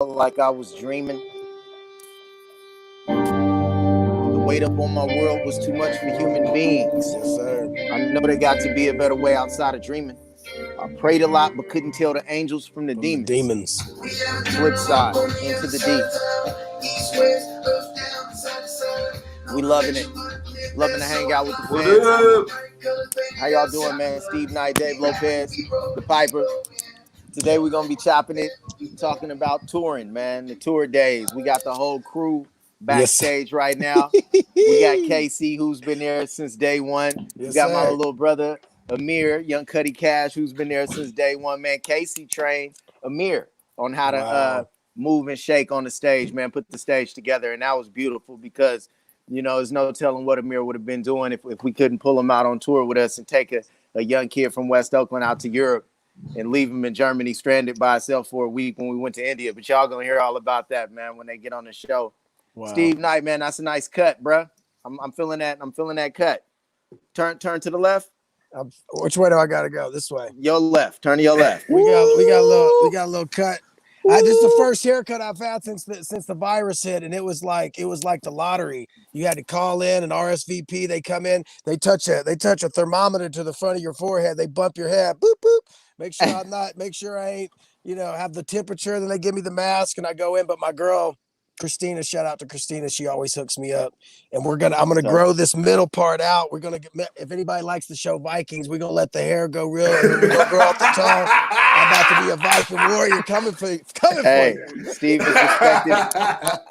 like I was dreaming. The weight up on my world was too much for human beings. Yes, sir. I know there got to be a better way outside of dreaming. I prayed a lot, but couldn't tell the angels from the demons. Flipside, into the deep. We loving it. Loving to hang out with the fans. How y'all doing, man? Steve Knight, Dave Lopez, the Piper. Today we're gonna be chopping it, talking about touring, man. The tour days. We got the whole crew backstage right now. We got KC, who's been there since day one. We got my little brother Amir, Young Cuddy Cash, who's been there since day one. Man, KC trained Amir on how to move and shake on the stage, man. Put the stage together, and that was beautiful because there's no telling what Amir would have been doing if we couldn't pull him out on tour with us and take a young kid from West Oakland out to Europe and leave him in Germany stranded by himself for a week when we went to India. But y'all gonna hear all about that, man, when they get on the show. Wow. Steve Knight, man, that's a nice cut, bro. I'm feeling that. I'm feeling that cut. Turn to the left. Which way do I gotta go? This way. Your left. Turn to your left. We got a little cut. This is the first haircut I've had since the virus hit, and it was like the lottery. You had to call in an RSVP. They come in, they touch a thermometer to the front of your forehead. They bump your head, boop boop. Make sure I ain't have the temperature. Then they give me the mask, and I go in. But my girl, Christina, shout out to Christina. She always hooks me up, and I'm gonna grow this middle part out. We're gonna if anybody likes the show Vikings, we're gonna let the hair go real, and then we're gonna grow off the top. I'm about to be a Viking warrior coming for you. Steve is respected.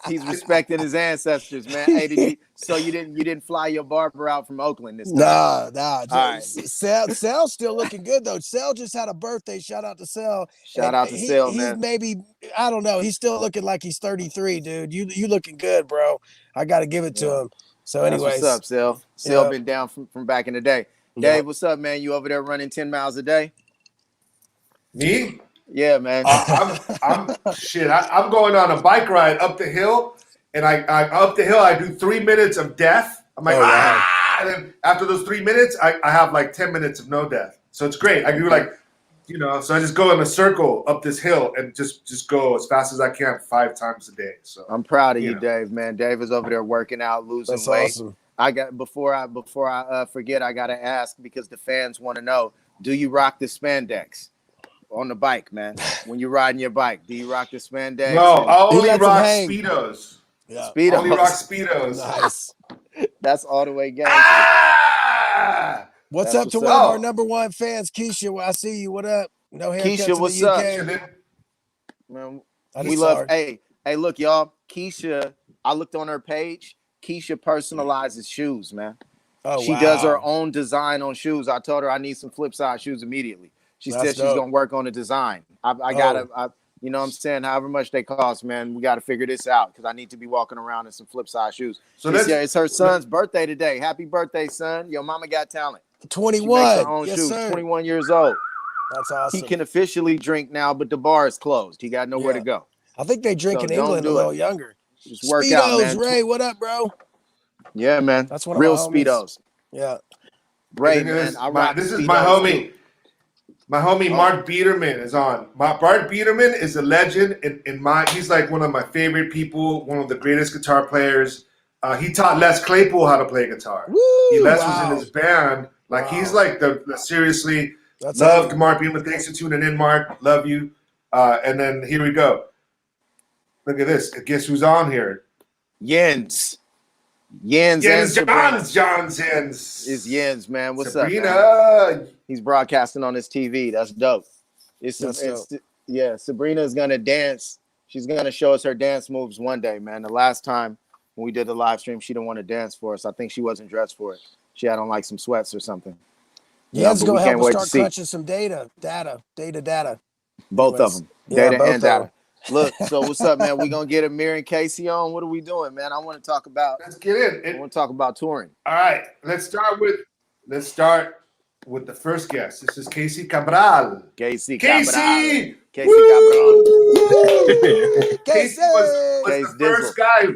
He's respecting his ancestors, man. Hey, so you didn't fly your barber out from Oakland this time? Nah. Right. Cell's still looking good though. Cell just had a birthday. Shout out to Cell. Shout out to Cell, man. He's maybe, I don't know. He's still looking like he's 33, dude. You looking good, bro. I got to give it to him. So anyways. What's up, Cell? Cell been down from back in the day. Dave, what's up, man? You over there running 10 miles a day? Me? Yeah, man. I'm going on a bike ride up the hill, and I up the hill I do 3 minutes of death. I'm like, and then after those 3 minutes, I have like 10 minutes of no death. So it's great. I do so I just go in a circle up this hill and just go as fast as I can 5 times a day. So I'm proud of you, Dave, man. Dave is over there working out, losing weight. Awesome. I got before I forget, I gotta ask because the fans want to know: do you rock the spandex on the bike, man? When you're riding your bike, do you rock the spandex? No, I only rock Speedos. Yeah. Speedos. Only rock Speedos. Nice. That's all the way gang. What's up to one of our number one fans, Keisha? Well, I see you. What up? No haircut Keisha, what's up? Man, we love. Hey, look, y'all. Keisha, I looked on her page. Keisha personalizes shoes, man. She does her own design on shoes. I told her I need some Flipside shoes immediately. She said she's gonna work on the design. I gotta, you know what I'm saying? However much they cost, man, we gotta figure this out because I need to be walking around in some Flipside shoes. So it's her son's birthday today. Happy birthday, son! Your mama got talent. 21. She makes her own shoes. Sir. 21 years old. That's awesome. He can officially drink now, but the bar is closed. He got nowhere to go. I think they drink in England a little younger. Just work out, man. Ray, what up, bro? Yeah, man. That's one of real my Speedos. Yeah. Ray, man. This is my homie. My homie Mark Biederman is on. Mark Biederman is a legend he's like one of my favorite people, one of the greatest guitar players. He taught Les Claypool how to play guitar. Les was in his band. Like he's like the seriously loved Mark Biederman. Thanks for tuning in, Mark. Love you. And then here we go. Look at this. Guess who's on here? Jens Johnsons. Is Jens, man. What's Sabrina. up, man? He's broadcasting on his TV. That's dope. Sabrina is gonna dance. She's gonna show us her dance moves one day, man. The last time when we did the live stream, she didn't want to dance for us. I think she wasn't dressed for it. She had on like some sweats or something. Jens gonna help us start crunching some data. Both of them, data and data. Look, so what's up, man? We gonna get Amir and Casey on. What are we doing, man? I want to talk about. Let's get in. I want to talk about touring. All right, let's start with the first guest. This is Casey Cabral. Casey Cabral. Casey was the first guy.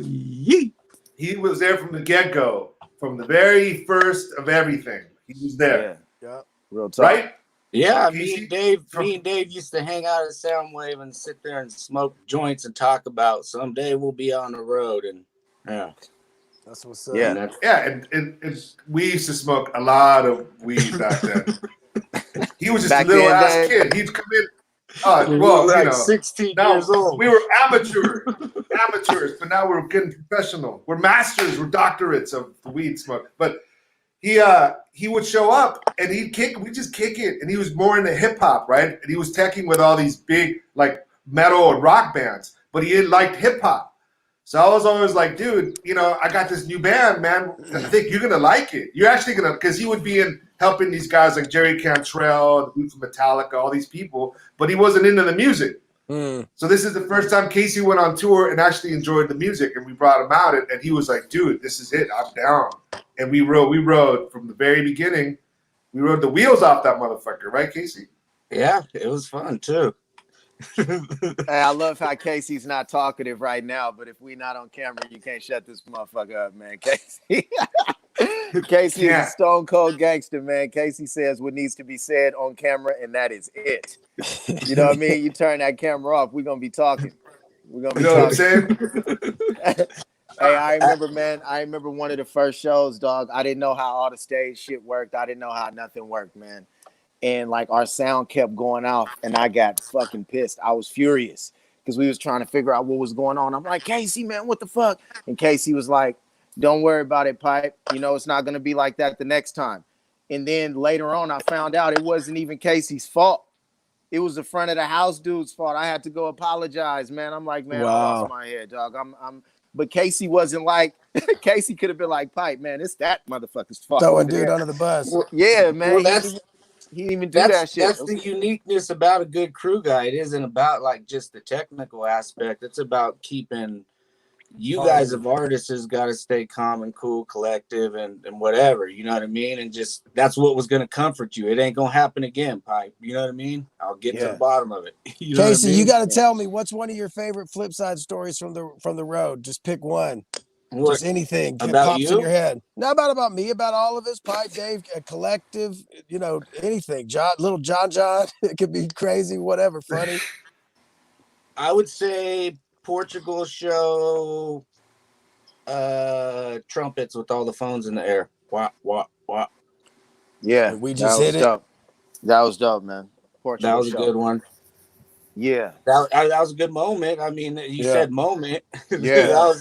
He was there from the get-go, from the very first of everything. He was there. Yeah. Real talk. Right? Yeah, Casey? me and Dave used to hang out at Soundwave and sit there and smoke joints and talk about someday we'll be on the road, and yeah, That's what's up. Yeah. and that's Yeah, and we used to smoke a lot of weed back then. He was just Back a little then, ass Dave? kid. He'd come in. we Well, were you like know, 16 now years old. we were amateurs, but now we're getting professional. We're masters. We're doctorates of the weed smoke. But he would show up and we just kick it, and he was more into hip hop, right? And he was teching with all these big like metal and rock bands, but he liked hip hop. So I was always like, dude, you know, I got this new band, man. I think you're gonna like it. You're actually gonna, because he would be in helping these guys like Jerry Cantrell, the dude from Metallica, all these people, but he wasn't into the music. So this is the first time Casey went on tour and actually enjoyed the music, and we brought him out, and he was like, dude, this is it. I'm down. And we rode from the very beginning. We rode the wheels off that motherfucker, right, Casey? Yeah, it was fun too. Hey, I love how Casey's not talkative right now, but if we not on camera, you can't shut this motherfucker up, man. Casey. Casey is a stone cold gangster, man. Casey says what needs to be said on camera, and that is it. You know what I mean? You turn that camera off, we're gonna be talking. We're gonna be What I'm talking. saying? Hey, I remember, man. I remember one of the first shows, dog. I didn't know how all the stage shit worked. I didn't know how nothing worked, man. And like our sound kept going off, and I got fucking pissed. I was furious because we was trying to figure out what was going on. I'm like, Casey, man, what the fuck? And Casey was like, don't worry about it, Pipe. You know, it's not gonna be like that the next time. And then later on, I found out it wasn't even Casey's fault. It was the front of the house dude's fault. I had to go apologize, man. I'm like, man, I lost my head, dog. But Casey wasn't like Casey could have been like, Pipe, man, it's that motherfucker's fault. Throwing dude under the bus. Yeah, man. Well, he didn't even do that shit. That's the uniqueness about a good crew guy. It isn't about like just the technical aspect. It's about keeping you guys of artists has got to stay calm and cool, collective, and whatever. You know what I mean? And just that's what was going to comfort you. It ain't going to happen again, Pipe. You know what I mean? I'll get to the bottom of it. You know Casey, what I mean? you got to tell me what's one of your favorite Flipsyde stories from the road. Just pick one. Just anything about pops you? in your head. Not about me, about all of us. Pipe, Dave, a collective. You know, anything. Little John. It could be crazy, whatever, funny. I would say Portugal show trumpets with all the phones in the air. Wah, wah, wah. Yeah, we just hit it. Dope. That was dope, man. Portugal that was show. A good one. Yeah, that was a good moment. I mean, you said moment. Yeah.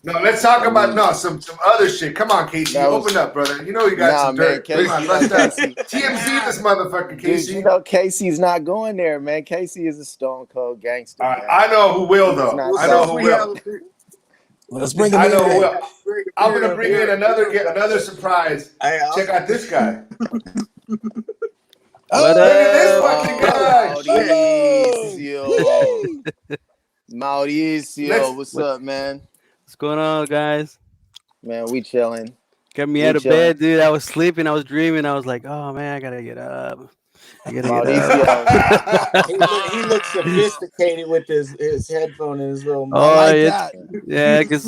No, let's talk about some other shit. Come on, Casey, open up, brother. You know you got some dirt. Casey, Come on, let's TMZ this motherfucker, Casey. Dude, you know Casey's not going there, man. Casey is a stone cold gangster. I know who will though. I know who will. Let's bring him in. I know who will. I'm gonna bring in another surprise. Check out this guy. What look at this fucking guy. Mauricio, what's up, man? What's going on, guys? Man, we chilling. Got me out of bed, dude. I was sleeping. I was dreaming. I was like, oh, man, I got to get up. Mauricio. He looks sophisticated with his headphone and his little mic. Yeah, because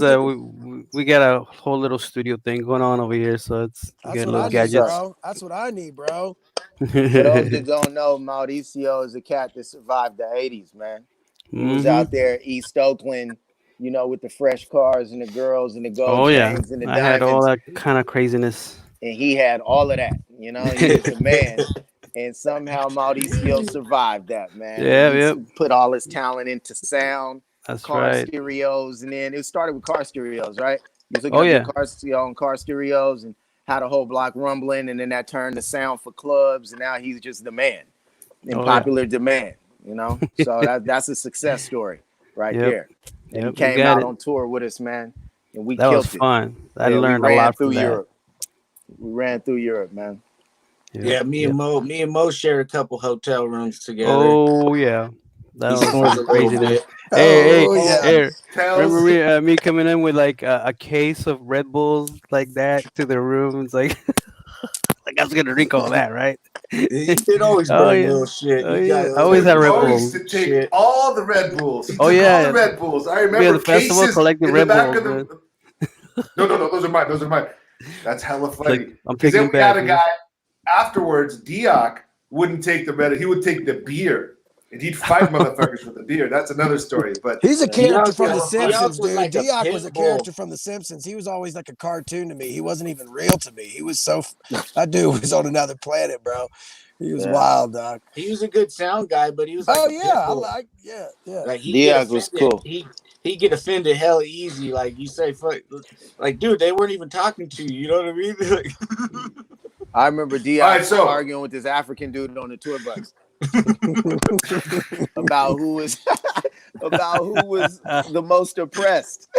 we got a whole little studio thing going on over here, so it's getting little gadgets. Bro. That's what I need, bro. For those that don't know, Mauricio is a cat that survived the 80s, man. He was out there East Oakland, you know, with the fresh cars and the girls and the gold chains and the diamonds. I had all that kind of craziness. And he had all of that, you know. He was a man. And somehow Mauricio survived that, man. He put all his talent into sound, car stereos, and then it started with car stereos, right? He was looking at car stereos and had a whole block rumbling, and then that turned to sound for clubs, and now he's just the man in popular demand, you know. So that's a success story right there. And he came out on tour with us, man, and we killed it. That was fun. I learned a lot from Europe. We ran through Europe, man. Yeah, me and Mo shared a couple hotel rooms together. Oh yeah, that was crazy. Hey, remember me coming in with like a case of Red Bulls like that to the room? It's like, like I was gonna drink all that, right? You did always bring little shit. I always had Red Bulls. Used to take all the Red Bulls. All the Red Bulls. I remember the festival collecting Red Bulls. No, those are mine. That's hella funny. Like, I'm picking we had a guy afterwards, Dioc, wouldn't take the red. He would take the beer. And he'd fight motherfuckers with the beer. That's another story. But he's a character from The Dioc Simpsons, was dude. like a Dioc pit was a bull. character from The Simpsons. He was always like a cartoon to me. He wasn't even real to me. He was so that dude was on another planet, bro. He was wild, dog. He was a good sound guy, but he was like like he Dioc was cool. He get offended hella easy. Like you say, fuck, like dude, they weren't even talking to you. You know what I mean? I remember Dioc arguing with this African dude on the tour bus about who was the most oppressed.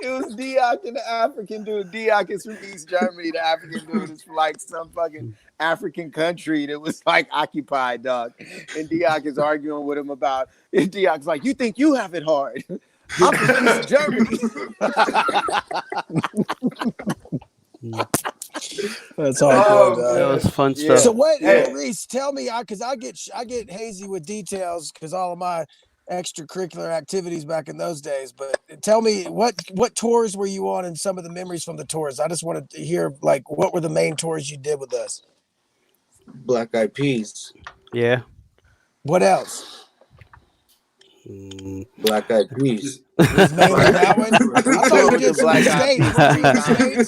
It was Dioc and the African dude. Dioc is from East Germany. The African dude is from like some fucking African country that was like occupied, dog. And Dioc is arguing with him about. And Dioc's like, "You think you have it hard? I'm from East Germany." That's hardcore. That was fun stuff. So what, Reese? Tell me, because I get hazy with details because all of my extracurricular activities back in those days. But tell me, what tours were you on, and some of the memories from the tours? I just wanted to hear, like, what were the main tours you did with us? Black Eyed Peas. Yeah. What else? Black Eyed Peas. Was mainly that one? I thought you did some States.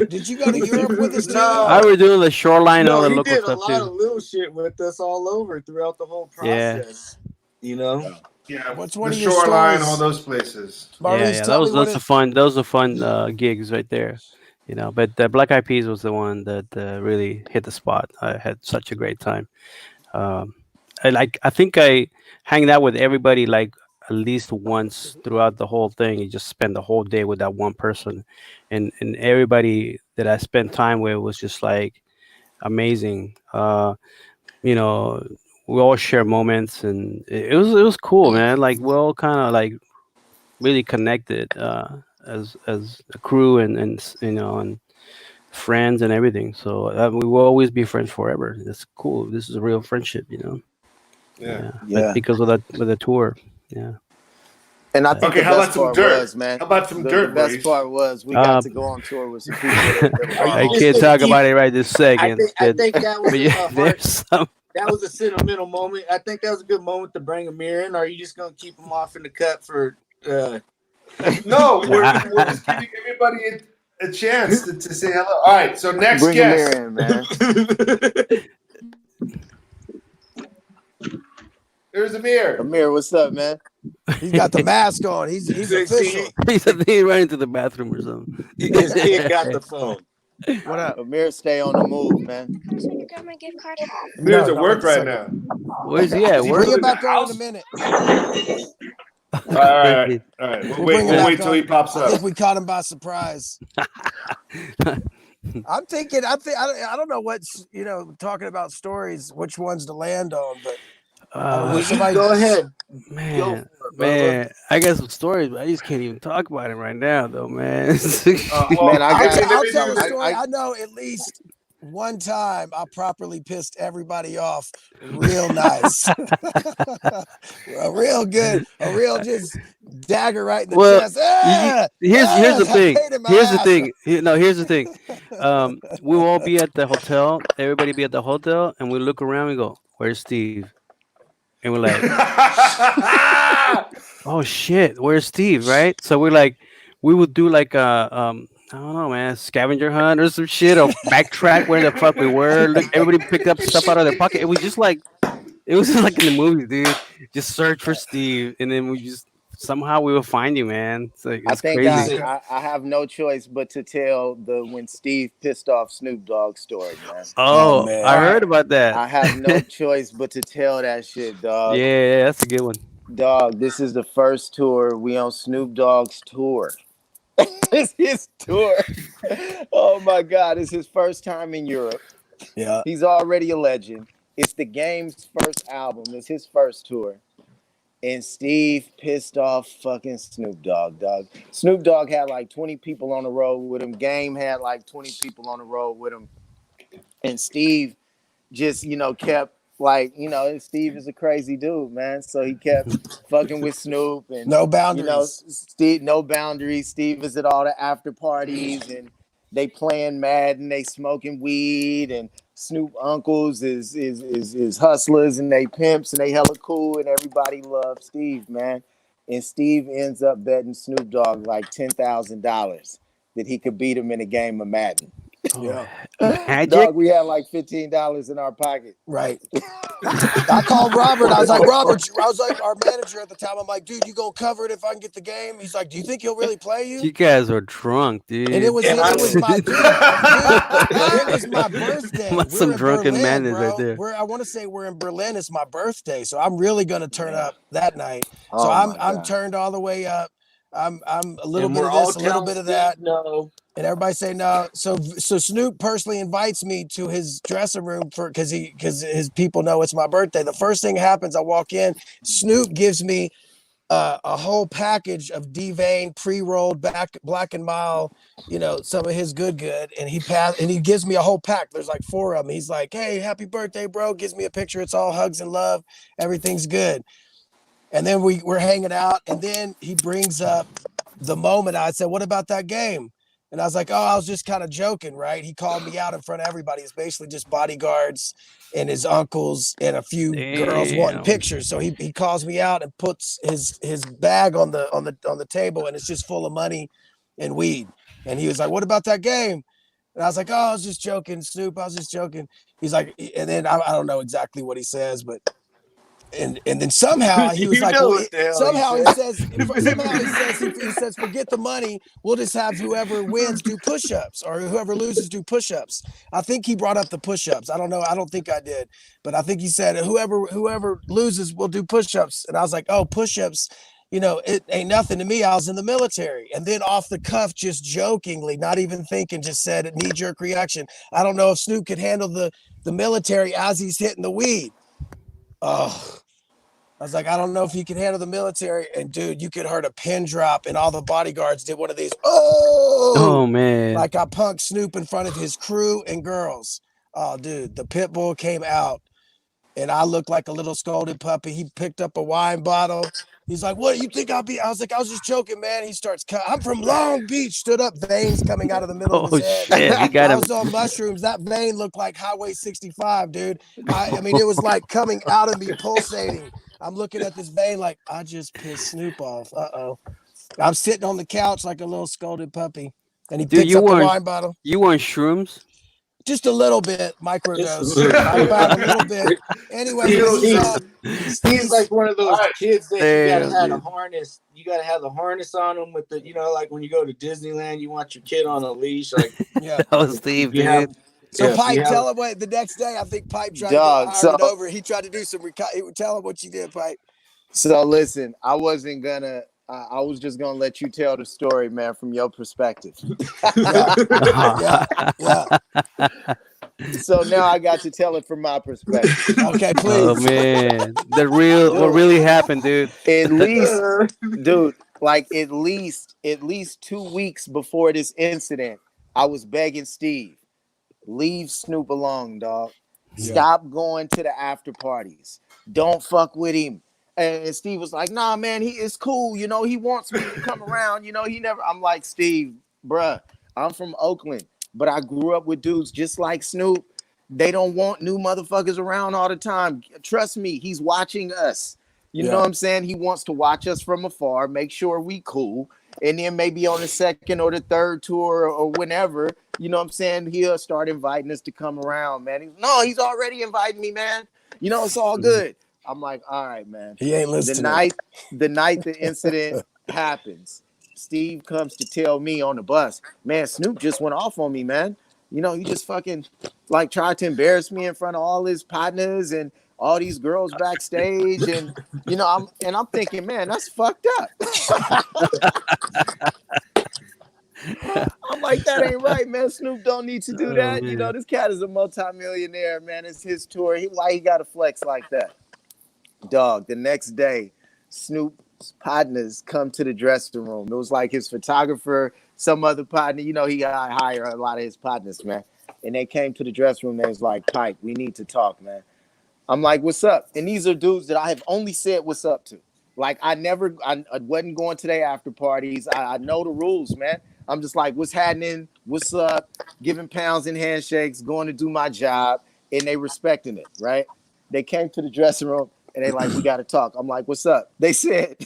Did you go to Europe with us too? I was doing the shoreline and all the local stuff too. He did a lot of little shit with us all over throughout the whole process. You know? Yeah. What's one the of your shoreline, stories? all those places. Maurice, those are fun. Those are fun gigs right there. You know, but the Black Eyed Peas was the one that really hit the spot. I had such a great time. I think I hanged out with everybody like at least once throughout the whole thing. You just spend the whole day with that one person, and everybody that I spent time with was just like amazing. You know, we all share moments, and it was cool, man. Like we're all kind of like really connected as a crew, and you know, and friends and everything. So we will always be friends forever. That's cool. This is a real friendship, you know. Yeah. Because of that with the tour. Yeah. And I think the best part was, man. How about some dirt? The best part was we got to go on tour with some people. I can't talk about it right this second. I think that was that was a sentimental moment. I think that was a good moment to bring Amir in. Or are you just gonna keep him off in the cut for? No, we're just giving everybody a chance to say hello. All right, so next bring guest, Amir in, man. There's Amir. Amir, what's up, man? He's got the mask on. He's official. He's running to the bathroom or something. His kid got the phone. What up? Amir, stay on the move, man. So you got my gift card? Amir's at work right now. Where's he at? Bring it back on in a minute. All right. We'll wait till he pops up. I think we caught him by surprise. I'm thinking. I don't know what's talking about stories. Which ones to land on, but. Go ahead, man. I got some stories, but I just can't even talk about it right now, though, man. Man, I'll tell a story. I know at least one time I properly pissed everybody off real nice. A real just dagger right in the chest. Here's the thing. Here's the thing. We'll all be at the hotel. Everybody be at the hotel, and we look around and go, "Where's Steve?" And we're like, "Oh shit, where's Steve?" Right? So we're like, we would do like a I don't know, man, scavenger hunt or some shit, or backtrack where the fuck we were. Look, everybody picked up stuff out of their pocket. It was just like in the movies, dude. Just search for Steve, and then somehow we will find you, man. It's like, it's crazy. I have no choice but to tell when Steve pissed off Snoop Dogg story, man. Oh, man. I heard about that. I have no choice but to tell that shit, dog. Yeah, that's a good one. Dog, this is the first tour. We on Snoop Dogg's tour. It's his tour. Oh my God, it's his first time in Europe. Yeah. He's already a legend. It's the Game's first album. It's his first tour. And Steve pissed off fucking Snoop Dogg, dog. Snoop Dogg had like 20 people on the road with him. Game had like 20 people on the road with him. And Steve just, kept like, Steve is a crazy dude, man. So he kept fucking with Snoop. And no boundaries. Steve, no boundaries. Steve is at all the after parties and they playing Madden, they smoking weed. And Snoop uncles is hustlers and they pimps and they hella cool and everybody loves Steve, man. And Steve ends up betting Snoop Dogg like $10,000 that he could beat him in a game of Madden. Yeah. Dog, we had like $15 in our pocket. Right. I called Robert. I was like, Robert, I was like, our manager at the time. I'm like, dude, you gonna cover it if I can get the game? He's like, do you think he'll really play you? You guys are drunk, dude. And it was my dude. It was my birthday. We're some drunken Berlin, madness right there. I want to say we're in Berlin. It's my birthday, so I'm really gonna turn up that night. Oh, so I'm turned all the way up. I'm a little bit of this, a little bit of that. No. And everybody say no. So Snoop personally invites me to his dressing room because his people know it's my birthday. The first thing happens, I walk in. Snoop gives me a whole package of D-Vein pre-rolled Black and Mild, some of his good, and he gives me a whole pack. There's like 4 of them. He's like, "Hey, happy birthday, bro!" Gives me a picture. It's all hugs and love. Everything's good. And then we're hanging out, and then he brings up the moment. I said, "What about that game?" And I was like, "Oh, I was just kind of joking, right?" He called me out in front of everybody. It's basically just bodyguards and his uncles and a few girls wanting pictures. So he calls me out and puts his bag on the table, and it's just full of money and weed. And he was like, "What about that game?" And I was like, "Oh, I was just joking, Snoop. I was just joking." He's like, and then I don't know exactly what he says, but. And then somehow he was like, somehow he says, forget the money. We'll just have whoever wins do push-ups or whoever loses do push-ups. I think he brought up the push-ups. I don't know. I don't think I did, but I think he said whoever loses will do push-ups. And I was like, oh, push-ups. It ain't nothing to me. I was in the military. And then off the cuff, just jokingly, not even thinking, just said knee-jerk reaction. I don't know if Snoop could handle the military as he's hitting the weed. Oh, I was like, I don't know if he can handle the military. And dude, you could heard a pin drop, and all the bodyguards did one of these. Oh man! Like I punked Snoop in front of his crew and girls. Oh, dude, the pit bull came out, and I looked like a little scolded puppy. He picked up a wine bottle. He's like, "What do you think I'll be?" I was like, "I was just joking, man." He starts, "I'm from Long Beach." Stood up, veins coming out of the middle of his head. Shit, he got I was on mushrooms. That vein looked like Highway 65, dude. I mean, it was like coming out of me, pulsating. I'm looking at this vein like I just pissed Snoop off. I'm sitting on the couch like a little scolded puppy, and he picks up the wine bottle. You want shrooms? Just a little bit, microdose, about a little bit. Anyway, Steve's like one of those kids that you gotta have a harness. You gotta have the harness on him with the, like when you go to Disneyland, you want your kid on a leash. Like, yeah, that was Steve, dude. So Pipe, tell him what the next day. I think Pipe tried to hire it over. He tried to do some. Tell him what you did, Pipe. So listen, I wasn't gonna. I was just gonna let you tell the story, man, from your perspective. Yeah. So now I got to tell it from my perspective. Okay, please. Oh man, what really happened, dude? At least, dude, like at least 2 weeks before this incident, I was begging Steve, leave Snoop alone, dog. Stop going to the after parties. Don't fuck with him. And Steve was like, nah, man, he is cool. He wants me to come around. He never. I'm like, Steve, bruh, I'm from Oakland, but I grew up with dudes just like Snoop. They don't want new motherfuckers around all the time. Trust me, he's watching us. You know what I'm saying? He wants to watch us from afar, make sure we cool. And then maybe on the second or the third tour or whenever, you know what I'm saying, he'll start inviting us to come around, man. He's already inviting me, man. It's all good. I'm like, all right, man. He ain't listening. The night the incident happens, Steve comes to tell me on the bus, man, Snoop just went off on me, man. He just fucking like tried to embarrass me in front of all his partners and all these girls backstage. And, I'm thinking, man, that's fucked up. I'm like, that ain't right, man. Snoop don't need to do that. This cat is a multimillionaire, man. It's his tour. Why he got to flex like that? Dog, the next day, Snoop's partners come to the dressing room. It was like his photographer, some other partner. He got hire a lot of his partners, man. And they came to the dressing room. They was like, Pipe, we need to talk, man. I'm like, what's up? And these are dudes that I have only said what's up to. Like, I wasn't going to their after parties. I know the rules, man. I'm just like, what's happening? What's up? Giving pounds and handshakes, going to do my job. and they respecting it, right? They came to the dressing room and they like, we got to talk. I'm like, what's up? They said,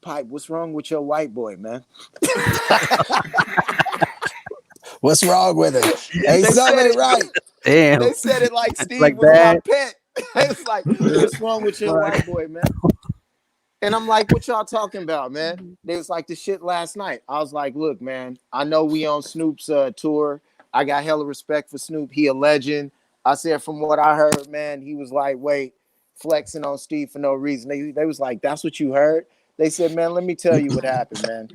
Pipe, what's wrong with your white boy, man? What's wrong with him? Ain't something right. Damn. They said it like Steve like was my that. pet. It's like, what's wrong with your white boy, man? And I'm like, what y'all talking about, man? They was like, the shit last night. I was like, look, man, I know we on Snoop's tour. I got hella respect for Snoop. He a legend. I said, from what I heard, man, he was like, wait, flexing on Steve for no reason. They was like, that's what you heard? They said, man, let me tell you what happened, man.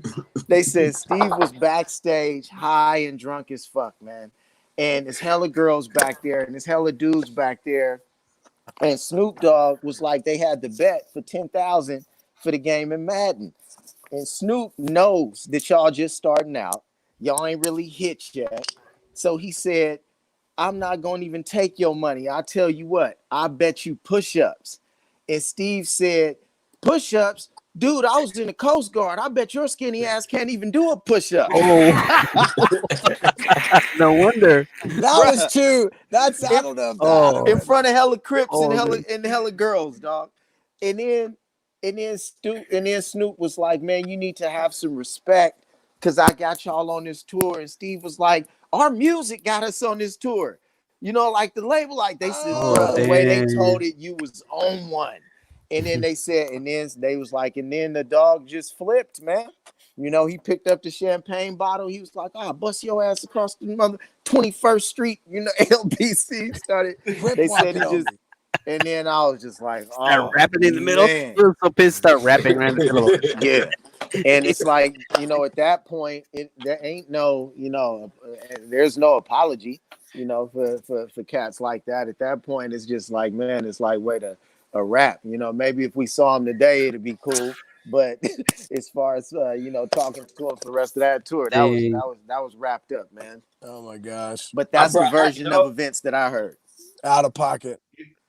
They said Steve was backstage high and drunk as fuck, man. And there's hella girls back there and there's hella dudes back there. And Snoop Dogg was like, they had the bet for 10,000 for the game in Madden. And Snoop knows that y'all just starting out. Y'all ain't really hit yet. So he said, I'm not going to even take your money. I'll tell you what, I bet you push-ups. And Steve said, push-ups? Dude, I was in the Coast Guard. I bet your skinny ass can't even do a push-up. Oh, no wonder. That was too. That's I don't know if that In front of hella Crips and man. hella girls, dog. And then Snoop was like, man, you need to have some respect because I got y'all on this tour. And Steve was like, our music got us on this tour. You know, like the label, like they said, bro, the way they told it, you was on one. And then they said, and then they was like, and then the dog just flipped, man. You know, he picked up the champagne bottle. He was like, oh, bust your ass across the mother 21st Street, you know, LBC started. They said he just, and then I was just like, oh, start rapping in the middle. man. So pissed, start rapping right in the middle. Yeah. And it's like, you know, at that point, there ain't no, you know, there's no apology, you know, for cats like that. At that point, it's just like, man, it's like, wait, a rap. You know, maybe if we saw him today, it'd be cool. But as far as you know, talking to him for the rest of that tour, that was wrapped up, man. Oh my gosh! But that's the version of events that I heard. Out of pocket.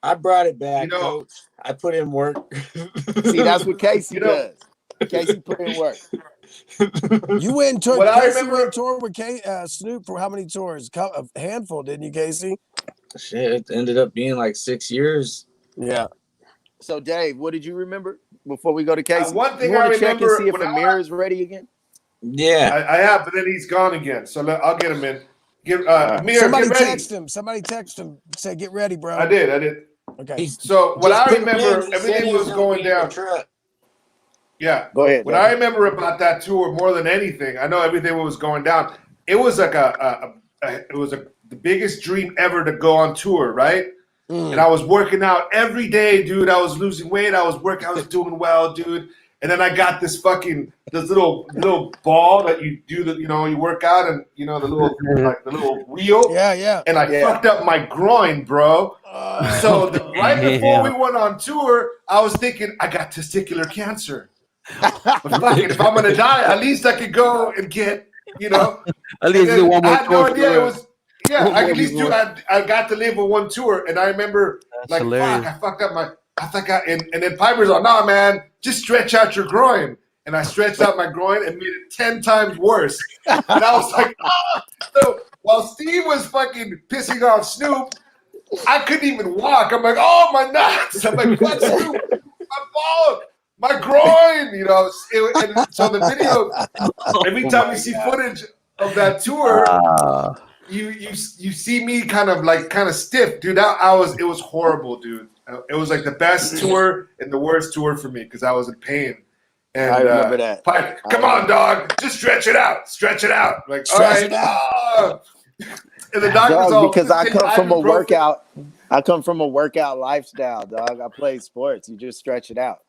I brought it back, Coach. I put in work. See, that's what Casey does. Casey put in work. You went tour. Casey went tour with Snoop for how many tours? A handful, didn't you, Casey? Shit, it ended up being like 6 years. Yeah. So, Dave, what did you remember before we go to Casey? One thing you want I to check and remember see if Amir is ready again? Yeah, I have, but then he's gone again. So I'll get him in. Amir, somebody get ready. text him. Somebody text him. Say, get ready, bro. I did. Okay. So what I remember, everything was going down. Yeah. Go ahead. What I remember about that tour more than anything, I know everything was going down. It was like the biggest dream ever to go on tour, right? And I was working out every day, dude. I was losing weight. I was doing well, dude. And then I got this little ball that you do you work out and the little wheel. Yeah. And I fucked up my groin, bro. So right before we went on tour, I was thinking I got testicular cancer. But fuck it, if I'm gonna die, at least I could go and get, At least do one more I had no tour. idea it was. Yeah, I could at least do. I got to live with one tour, and I remember fuck, I fucked up my. I think and then Piper's like, nah, man, just stretch out your groin. And I stretched out my groin and made it 10 times worse. And I was like, So while Steve was fucking pissing off Snoop, I couldn't even walk. I'm like, oh, my nuts. I'm like, what, Snoop? My ball, my groin, and so the video, every time you see footage of that tour, you see me kind of stiff, dude. It was horrible, dude. It was like the best tour and the worst tour for me because I was in pain. And I remember that. Pike, come on, dog, just stretch it out. Like, stretch it out. And the doctor's all because I come from a workout. I come from a workout lifestyle, dog. I play sports. You just stretch it out,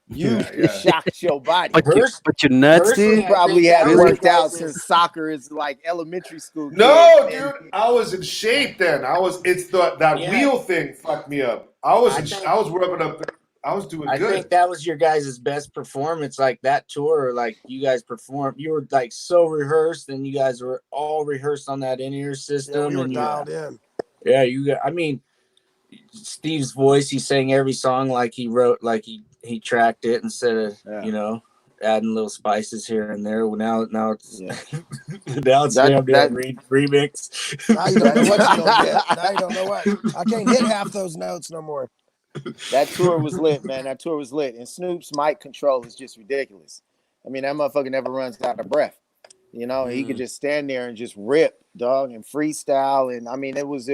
You shocked your body. But your nuts, dude. You probably hadn't worked out since soccer is like elementary school. No, dude, I was in shape then. It's that wheel thing fucked me up. I was rubbing up. I was doing good. I think that was your guys' best performance, like that tour. Like you guys performed, you were like so rehearsed, and you guys were all rehearsed on that in-ear system. Yeah, we were and dialed in. Yeah, I mean, Steve's voice. He sang every song like he wrote, like he tracked it instead of adding little spices here and there. Now it's Yeah. now it's damn remix. Now you don't know what you're gonna get. Now you don't know what. I can't hit half those notes no more. That tour was lit, man. That tour was lit. And Snoop's mic control is just ridiculous. I mean, that motherfucker never runs out of breath. You know, he could just stand there and just rip, dog, and freestyle. And I mean, it was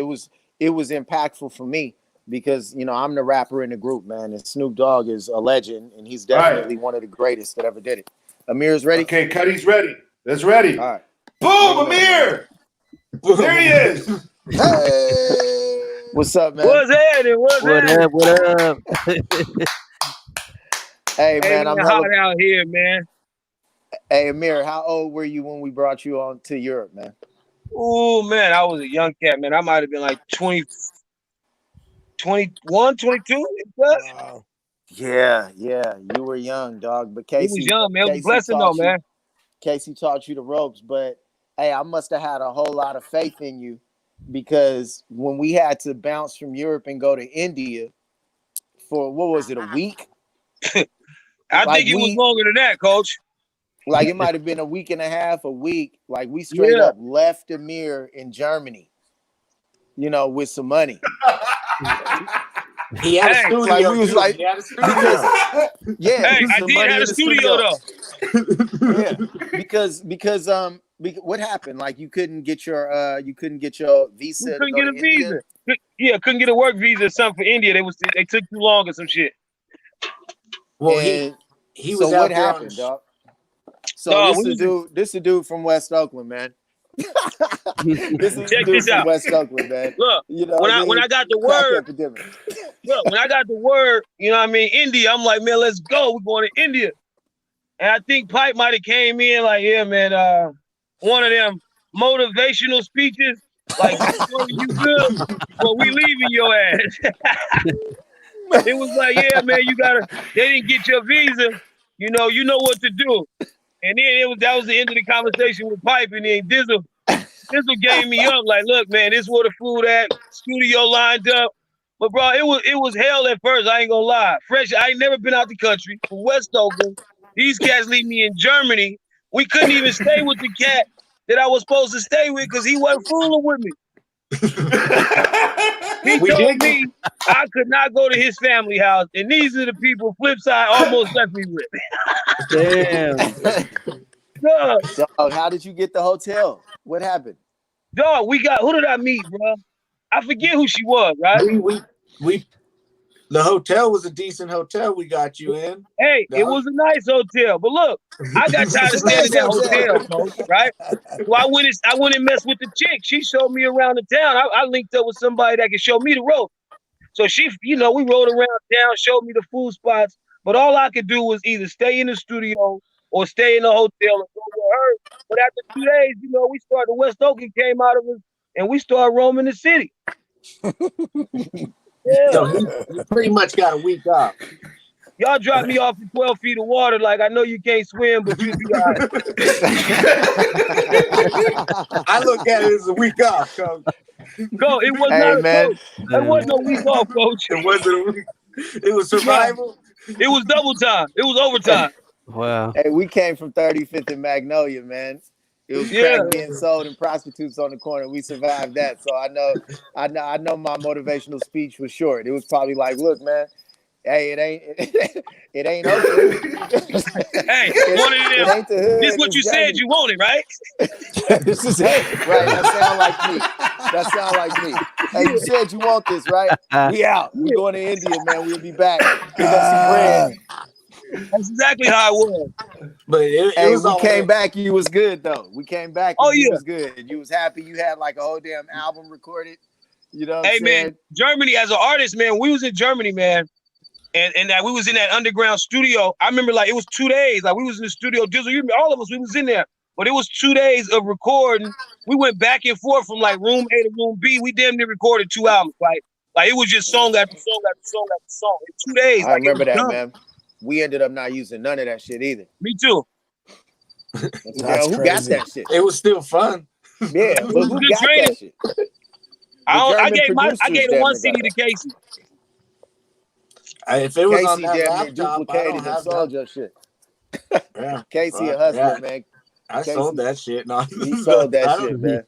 impactful for me because, you know, I'm the rapper in the group, man. And Snoop Dogg is a legend, and he's definitely one of the greatest that ever did it. Amir's ready? Okay, Cuddy's ready. That's ready. All right. Boom, Amir! There he is. Hey! What's up, man? What's happening? What up? Hey, man, I'm hot out here, man. Hey, Amir, how old were you when we brought you on to Europe, man? Oh, man, I was a young cat, man. I might have been like 20, 21, 22. Wow. Yeah, you were young, dog. But Casey, was young, man. It was a blessing, though, man. Casey taught you the ropes, but hey, I must have had a whole lot of faith in you because when we had to bounce from Europe and go to India for what was it, a week? I think it was longer than that, Coach. Like it might have been a week and a half, a week. Like we straight up left Amir in Germany, you know, with some money. He had a studio. Like we was like, he had a studio. Hey, I did have a studio though. Yeah, because what happened? Like you couldn't get your visa. You couldn't get a visa. Yeah, couldn't get a work visa or something for India. They took too long or some shit. Well, he was so out what there happened, dog? So this a dude from West Oakland, man. This is check dude this from out. West Oakland, man. Look, you know, when I got the word, look, when I got the word, you know what I mean, India, I'm like, man, let's go. We're going to India. And I think Pipe might have came in like, yeah, man, one of them motivational speeches, like, you good, but we leaving your ass. It was like, yeah, man, they didn't get your visa, you know what to do. And then that was the end of the conversation with Pipe, and then Dizzle gave me up, like, look, man, this is where the food at, studio lined up. But bro, it was hell at first, I ain't gonna lie. Fresh, I ain't never been out the country, from West Oakland. These cats leave me in Germany. We couldn't even stay with the cat that I was supposed to stay with because he wasn't fooling with me. He told me I could not go to his family house, and these are the people Flipsyde almost left me with. Damn. Dog, how did you get the hotel? What happened? Dog, who did I meet, bro? I forget who she was, right? The hotel was a decent hotel we got you in. Hey, it was a nice hotel. But look, I got tired of staying in that hotel, Coach, right? So I went and messed with the chick. She showed me around the town. I linked up with somebody that could show me the road. So she, we rode around town, showed me the food spots. But all I could do was either stay in the studio or stay in the hotel and go with her. But after 2 days, we started, West Oakland came out of us, and we started roaming the city. Yeah. So you pretty much got a week off. Y'all dropped me off in 12 feet of water. Like, I know you can't swim, but you'll be all right. I look at it as a week off, Coach. Go. It was not a coach. It wasn't no week off, Coach. It wasn't a week. It was survival. It was double time. It was overtime. Wow. Hey, we came from 35th and Magnolia, man. It was crack being sold and prostitutes on the corner. We survived that. So I know my motivational speech was short. It was probably like, look, man, hey, it ain't over. Hey, one of them. This is what you said you wanted, right? This is it. Right. That sound like me. Hey, you said you want this, right? We out. We going to India, man. We'll be back. Give us some bread. That's exactly how it was. But we came back. You was good though. We came back. You was good. You was happy. You had like a whole damn album recorded. You know what I'm saying? Man, Germany as an artist, man. We was in Germany, man, and that we was in that underground studio. I remember like it was 2 days. Like we was in the studio. Dizzle, all of us, we was in there. But it was 2 days of recording. We went back and forth from like room A to room B. We damn near recorded 2 albums. Like it was just song after song after song after song in 2 days. I remember that, man. We ended up not using none of that shit either. Me too. Who got that shit? It was still fun. Yeah, but who got that shit? I gave the one CD to Casey. If it was Casey on that damn laptop, I don't have and sold your shit. Yeah, Casey a hustler, yeah. man. I Casey, sold that shit. No, he sold that shit, man.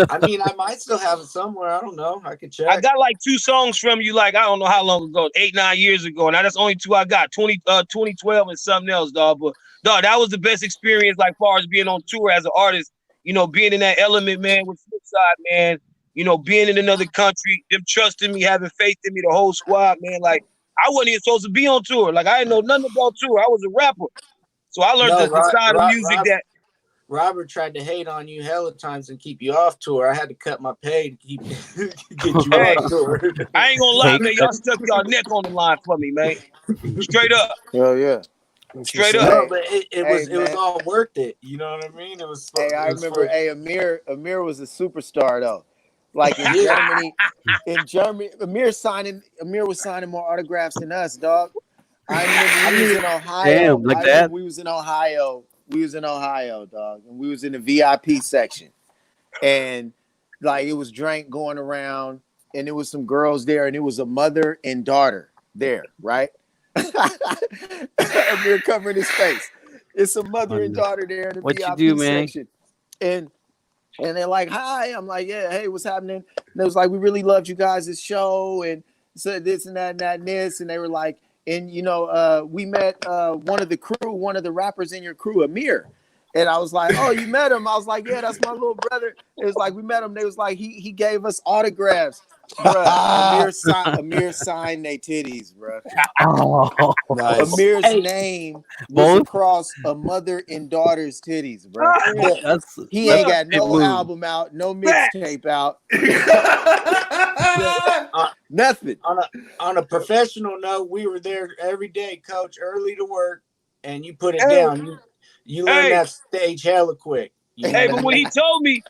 I mean, I might still have it somewhere. I don't know. I could check. I got like 2 songs from you, like, I don't know how long ago, 8, 9 years ago. And that's only 2 I got, 2012 and something else, dog. But, dog, that was the best experience, like, far as being on tour as an artist. You know, being in that element, man, with Flipsyde, man. You know, being in another country, them trusting me, having faith in me, the whole squad, man. Like, I wasn't even supposed to be on tour. Like, I didn't know nothing about tour. I was a rapper. So I learned the side of music that Robert tried to hate on you hella times and keep you off tour. I had to cut my pay to keep get you on tour. I ain't gonna lie, man. Y'all stuck y'all neck on the line for me, man. Straight up. Hell yeah. Straight up. No, but it was all worth it. You know what I mean? It was fun. Hey, I remember. Hey, Amir was a superstar though. Like in Germany, Amir was signing more autographs than us, dog. I remember we was in Ohio. Damn, like that? We was in Ohio. We was in Ohio, dog, and we was in the VIP section, and like it was drink going around, and there was some girls there, and it was a mother and daughter there, right? Amir covering his face. It's a mother and daughter there in the VIP section, and they're like, "Hi," I'm like, "Yeah, hey, what's happening?" And they was like, "We really loved you guys' show," and said this and that and that and this, and they were like. And, you know, we met one of the rappers in your crew, Amir. And I was like, oh, you met him? I was like, yeah, that's my little brother. It was like, we met him. They was like, he gave us autographs. Bruh, Amir signed their titties, bro. Oh, nice. Amir's name was across a mother and daughter's titties, bro. He ain't got no album out, no mixtape out. Nothing. On a professional note, we were there every day, coach, early to work, and you put it down. You learn that stage hella quick. Hey, but when he told me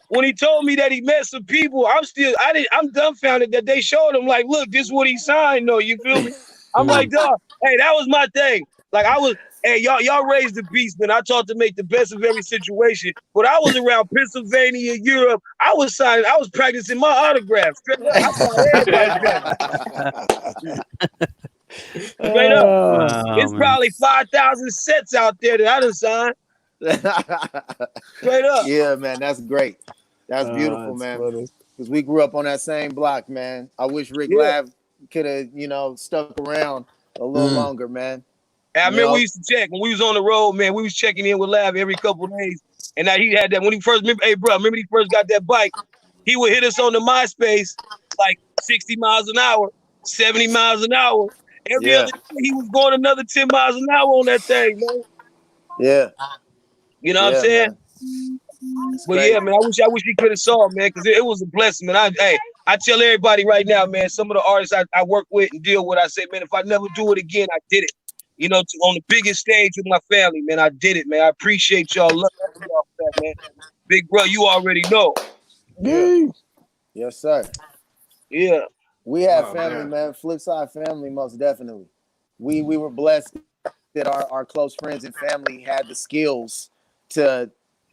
that he met some people, I'm dumbfounded that they showed him like, look, this is what he signed. No, you feel me? I'm like, dog, hey, that was my thing. Like hey, y'all raised the beast, man. I taught to make the best of every situation. But I was around Pennsylvania, Europe. I was practicing my autographs. Straight up. Wow, it's probably 5,000 sets out there that I done signed. Straight up. Yeah, man, that's great. That's beautiful, man. Because we grew up on that same block, man. I wish Rick Lav could have, stuck around a little longer, man. And I remember we used to check when we was on the road, man. We was checking in with Lav every couple of days. And now he had that when he first remember he first got that bike. He would hit us on the MySpace like 60 miles an hour, 70 miles an hour. Every other day he was going another 10 miles an hour on that thing, man. Yeah. You know what I'm saying? But yeah, man, I wish he could have saw it, man, because it was a blessing, man. I tell everybody right now, man, some of the artists I work with and deal with, I say, man, if I never do it again, I did it. You know, on the biggest stage with my family, man, I did it, man. I appreciate y'all. Love y'all for that, man. Big bro, you already know. Yeah. Yes, sir. Yeah. We have family, man. Flipside family, most definitely. We were blessed that our close friends and family had the skills to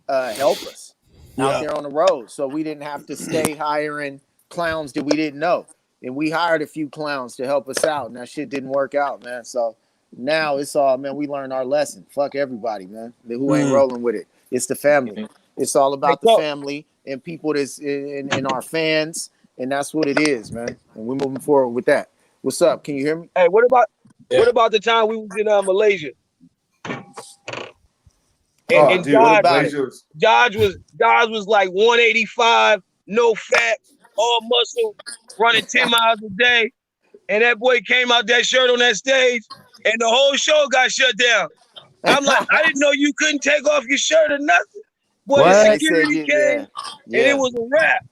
help us out there on the road. So we didn't have to stay hiring clowns that we didn't know. And we hired a few clowns to help us out, and that shit didn't work out, man. So now it's all, man, we learned our lesson. Fuck everybody, man, who ain't rolling with it. It's the family. It's all about the family and people that's in our fans, and that's what it is, man. And we're moving forward with that. What's up? Can you hear me? Hey, what about the time we was in Malaysia? And Dodge was like 185, no fat, all muscle, running 10 miles a day. And that boy came out that shirt on that stage, and the whole show got shut down. I'm like, I didn't know you couldn't take off your shirt or nothing. Boy, the security came, and it was a wrap.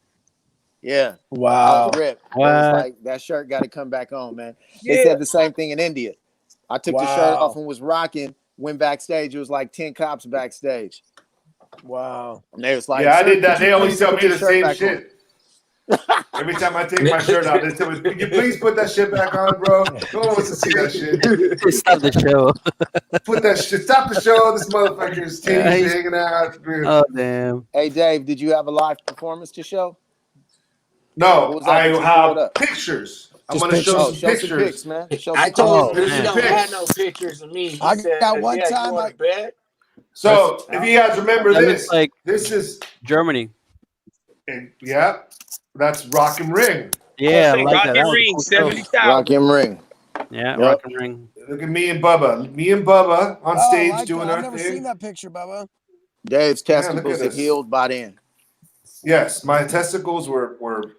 Yeah. Wow. Rip. It was like, that shirt got to come back on, man. They said the same thing in India. I took the shirt off and was rocking. Went backstage. It was like 10 cops backstage. Wow. And they was like, I did that. They always tell me the same shit. Every time I take my shirt off, they tell me, "Can you please put that shit back on, bro? No one wants to see that shit." Stop the show. Put that shit. Stop the show. This motherfucker's titties hanging out. Oh damn. Hey Dave, did you have a live performance to show? No, I have pictures I'm gonna show some Show some pictures. pics, man. Show I some told him Here's he some don't have pics. no pictures of me. He I said, got one "Yeah, time you want to bet?" So if you guys remember That this, looks like this is Germany. yeah, that's Rock and Ring. Yeah, I Say like Rock that. and That was a Ring, cool show. 70,000. Rock and Ring. Yeah, Yep. Rock and Ring. Look at me and Bubba. Me and Bubba on stage doing I've our never thing. seen that picture, Bubba. Dave's Yeah, look testicles at had us. healed by then. Yes, my testicles were great.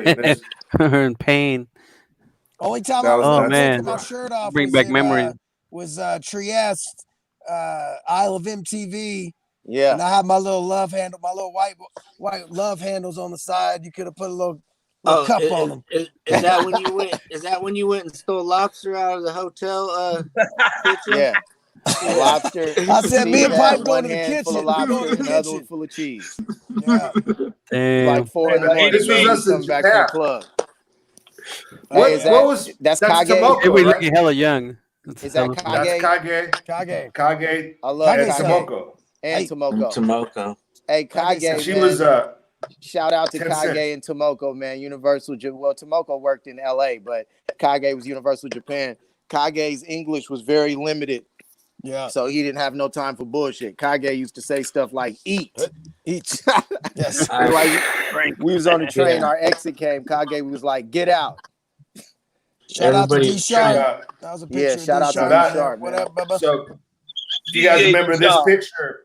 There's- In pain. Only time That I was remember nuts. taking Man. my shirt off Bring was back in, memories. Trieste, Isle of MTV. Yeah. And I had my little love handle, my little white love handles on the side. You could have put a little cup on them. Is that when you went? Is that when you went and stole lobster out of the hotel? Kitchen? Yeah. A lobster. I said, me and Steve had Pipe going one to the hand full of kitchen. We going lobster to and the another one kitchen. full of cheese. Yeah. Damn. Like 4 in the morning. This was man. us We in coming back to the Japan. club. What, Hey, is what was that's that's Kage? Tomoko, Hey, we right? looking hella young. Is that hella- Kage? That's Kage, Kage. Kage, I love and Kage Kage. Tomoko. And Hey. Tomoko. Tomoko. Hey, Kage-san. Kage, She man. was Shout out to 10 Kage cents. and Tomoko, man. Well, Tomoko worked in LA, but Kage was Universal Japan. Kage's English was very limited, Yeah. so he didn't have no time for bullshit. Kage used to say stuff like "eat." Eat. Yes. Like we was on the train, Yeah. our exit came. Kage was like, "Get out." Shout out to Everybody- D Sharp. uh, That was a Yeah, picture shout of out D to Sharp. D Sharp, What man. up, Bubba? So if you guys DJ remember this Shaw. picture,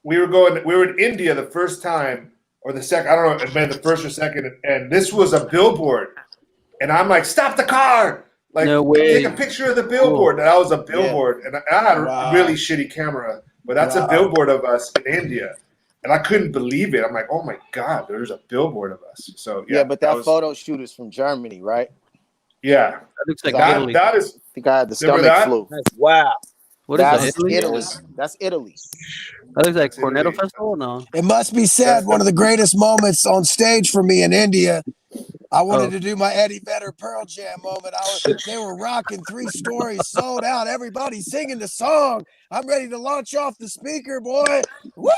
we were in India the first time, or the second, I don't know, it may have been the first or second, and this was a billboard. And I'm like, stop the car! Like, No way. take a picture of the billboard. And that was a billboard. And I had Wow. a really shitty camera, but that's a Wow. billboard of us in India. And I couldn't believe it. I'm like, oh my God, there's a billboard of us. So Yeah, but that was, photo shoot is from Germany, right? yeah. That looks like That- Italy. That is, I think I had the Remember stomach that? flu. That's wow. What is That's that? Italy? Italy. That's Italy. That looks like That's Cornetto Italy. Festival? No. It must be said, That's one of the greatest moments on stage for me in India. I wanted Oh. to do my Eddie Vedder Pearl Jam moment. They were rocking 3 stories, sold out. Everybody singing the song. I'm ready to launch off the speaker, boy. Woo!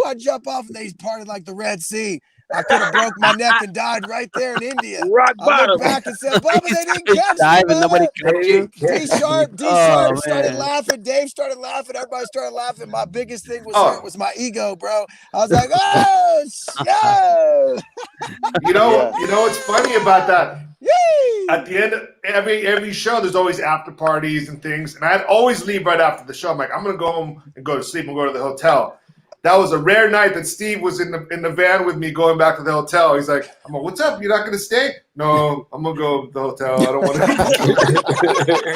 I jump off and they parted like the Red Sea. I could have broke my neck and died right there in India. Rock I bottom. looked back and said, Bubba, they didn't catch me, Dive and nobody Bubba. catch you. D Sharp Oh, started man. laughing. Dave started laughing. Everybody started laughing. My biggest thing was Oh. hurt was my ego, bro. I was like, oh, yeah. you know what's funny about that? Yay! At the end of every show, there's always after parties and things. And I'd always leave right after the show. I'm like, I'm gonna go home and go to sleep and go to the hotel. That was a rare night that Steve was in the van with me going back to the hotel. He's like, I'm like, what's up? You're not gonna stay? No, I'm gonna go to the hotel. I don't want to.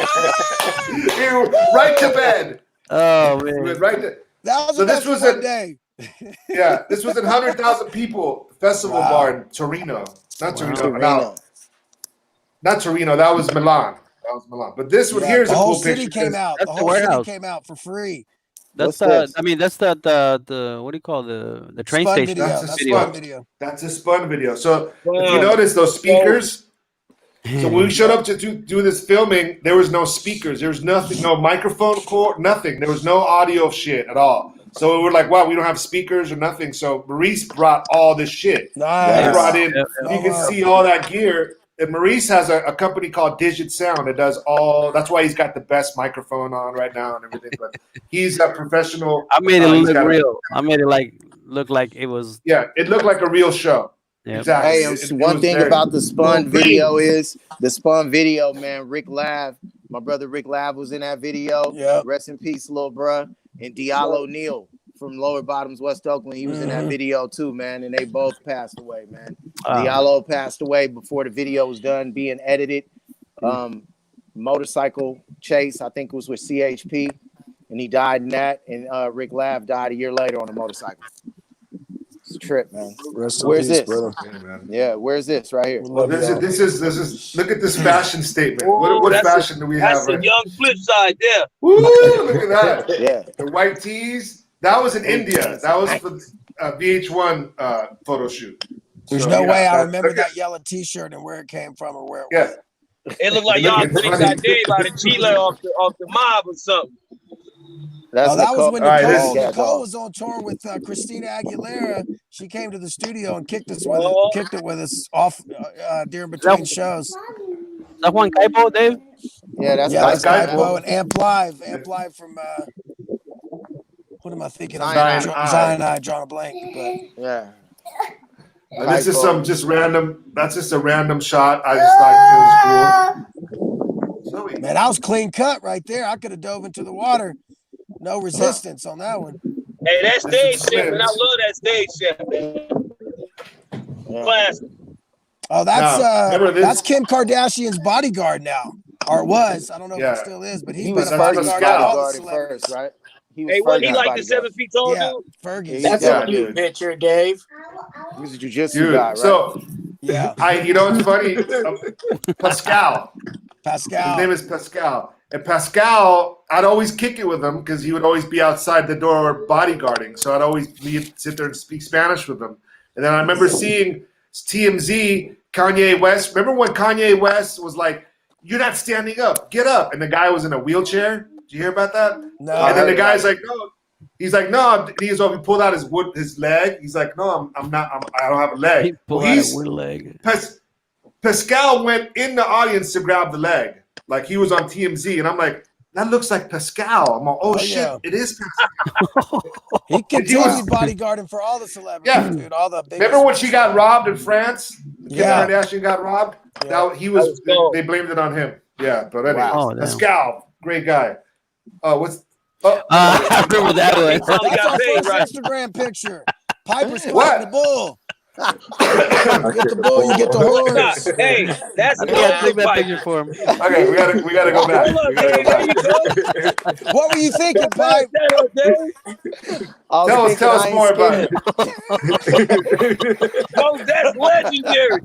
Right to bed. Oh, We man. went right to. That was So the this best was one a- day. Yeah, this was a 100,000 people festival Wow. bar in Torino. Not Torino. Torino. No, not Torino. That was Milan. But this one Yeah, here's the a whole cool city picture. came out. That's The the whole city warehouse. came out for free. That's What's this? I mean, that's the what do you call the train Spun station? video. That's a That's spun. spun video. That's a spun video. So if you Wow. notice those speakers, so when we showed up to do this filming, there was no speakers. There was nothing, no microphone cord, nothing. There was no audio shit at all. So we were like, wow, we don't have speakers or nothing. So Maurice brought all this shit. He Nice. brought in, Yeah, you can wow. see all that gear. And Maurice has a company called Digit Sound that does all, that's why he's got the best microphone on right now and everything. But he's a professional. I made it he's look got a- real. I made it look like it was. Yeah, it looked like a real show. Yeah. Exactly. Hey, It one was thing very- about the spun video is the spun video, man. Rick Lav, my brother Rick Lav was in that video. Yep. Rest in peace, little bruh. And Diallo Neal from Lower Bottoms, West Oakland. He was in that video too, man. And they both passed away, man. Diallo passed away before the video was done being edited. Motorcycle chase, I think it was with CHP, and he died in that. And Rick Lav died a year later on a motorcycle. It's a trip, man. Rest in Where's peace, this? brother. Yeah, man. Yeah, where's this right here? Well, this is. Look at this fashion statement. What that's fashion do we have? That's a Right? young Flipsyde there. Woo! Look at that. Yeah. The white tees. That was in India. That was for VH1 photo shoot. There's So, no yeah, way I that- remember look at- that yellow T-shirt and where it came from or where it Yeah. was. It looked like Look y'all at Flipsyde funny. Dave out of Chile off the mob or something. That's that was Nicole. when All right, Nicole was on tour with Christina Aguilera. She came to the studio and kicked it with us off during between shows. Is that Juan Caipo, Dave? Yeah, that's Caipo and Amp Live from what am I thinking of? Cyanide, drawing a blank. But yeah. This is some just random. That's just a random shot. I just thought it was cool. Man, I was clean cut right there. I could have dove into the water. No resistance on that one. Hey, that stage shit, man. I love that stage shit, man. Classic. Oh, that's Kim Kardashian's bodyguard now. Or it was. I don't know if it still is, but he was Fergie's bodyguard at first, right? Wasn't he like the 7 feet tall dude? Fergie. That's a cute picture, Dave. He was a jiu-jitsu guy, right? So, you know what's funny? Pascal. His name is Pascal. And Pascal, I'd always kick it with him because he would always be outside the door bodyguarding. So I'd always sit there and speak Spanish with him. And then I remember seeing TMZ, Kanye West. Remember when Kanye West was like, "You're not standing up, get up," and the guy was in a wheelchair? Did you hear about that? No. And then the guy's like, "No." He's like, "No." He pulled out his leg. He's like, "No, I don't have a leg." He pulled out a wood leg. Pascal went in the audience to grab the leg, like he was on TMZ, and I'm like, "That looks like Pascal." I'm like, "Oh shit, it is Pascal." He continued bodyguarding for all the celebrities, dude. All the biggest. Remember when she got robbed in France? Kim Kardashian got robbed. Yeah. They blamed it on him. Yeah, but anyway, Pascal, great guy. I remember that one. That's our first Instagram picture. Piper's squatting the bull. You get the bull, you get the horse. Hey, that's take that picture for him. Okay, we gotta go back. What were you thinking, Pipe? Tell us more about it. Oh, that's legendary.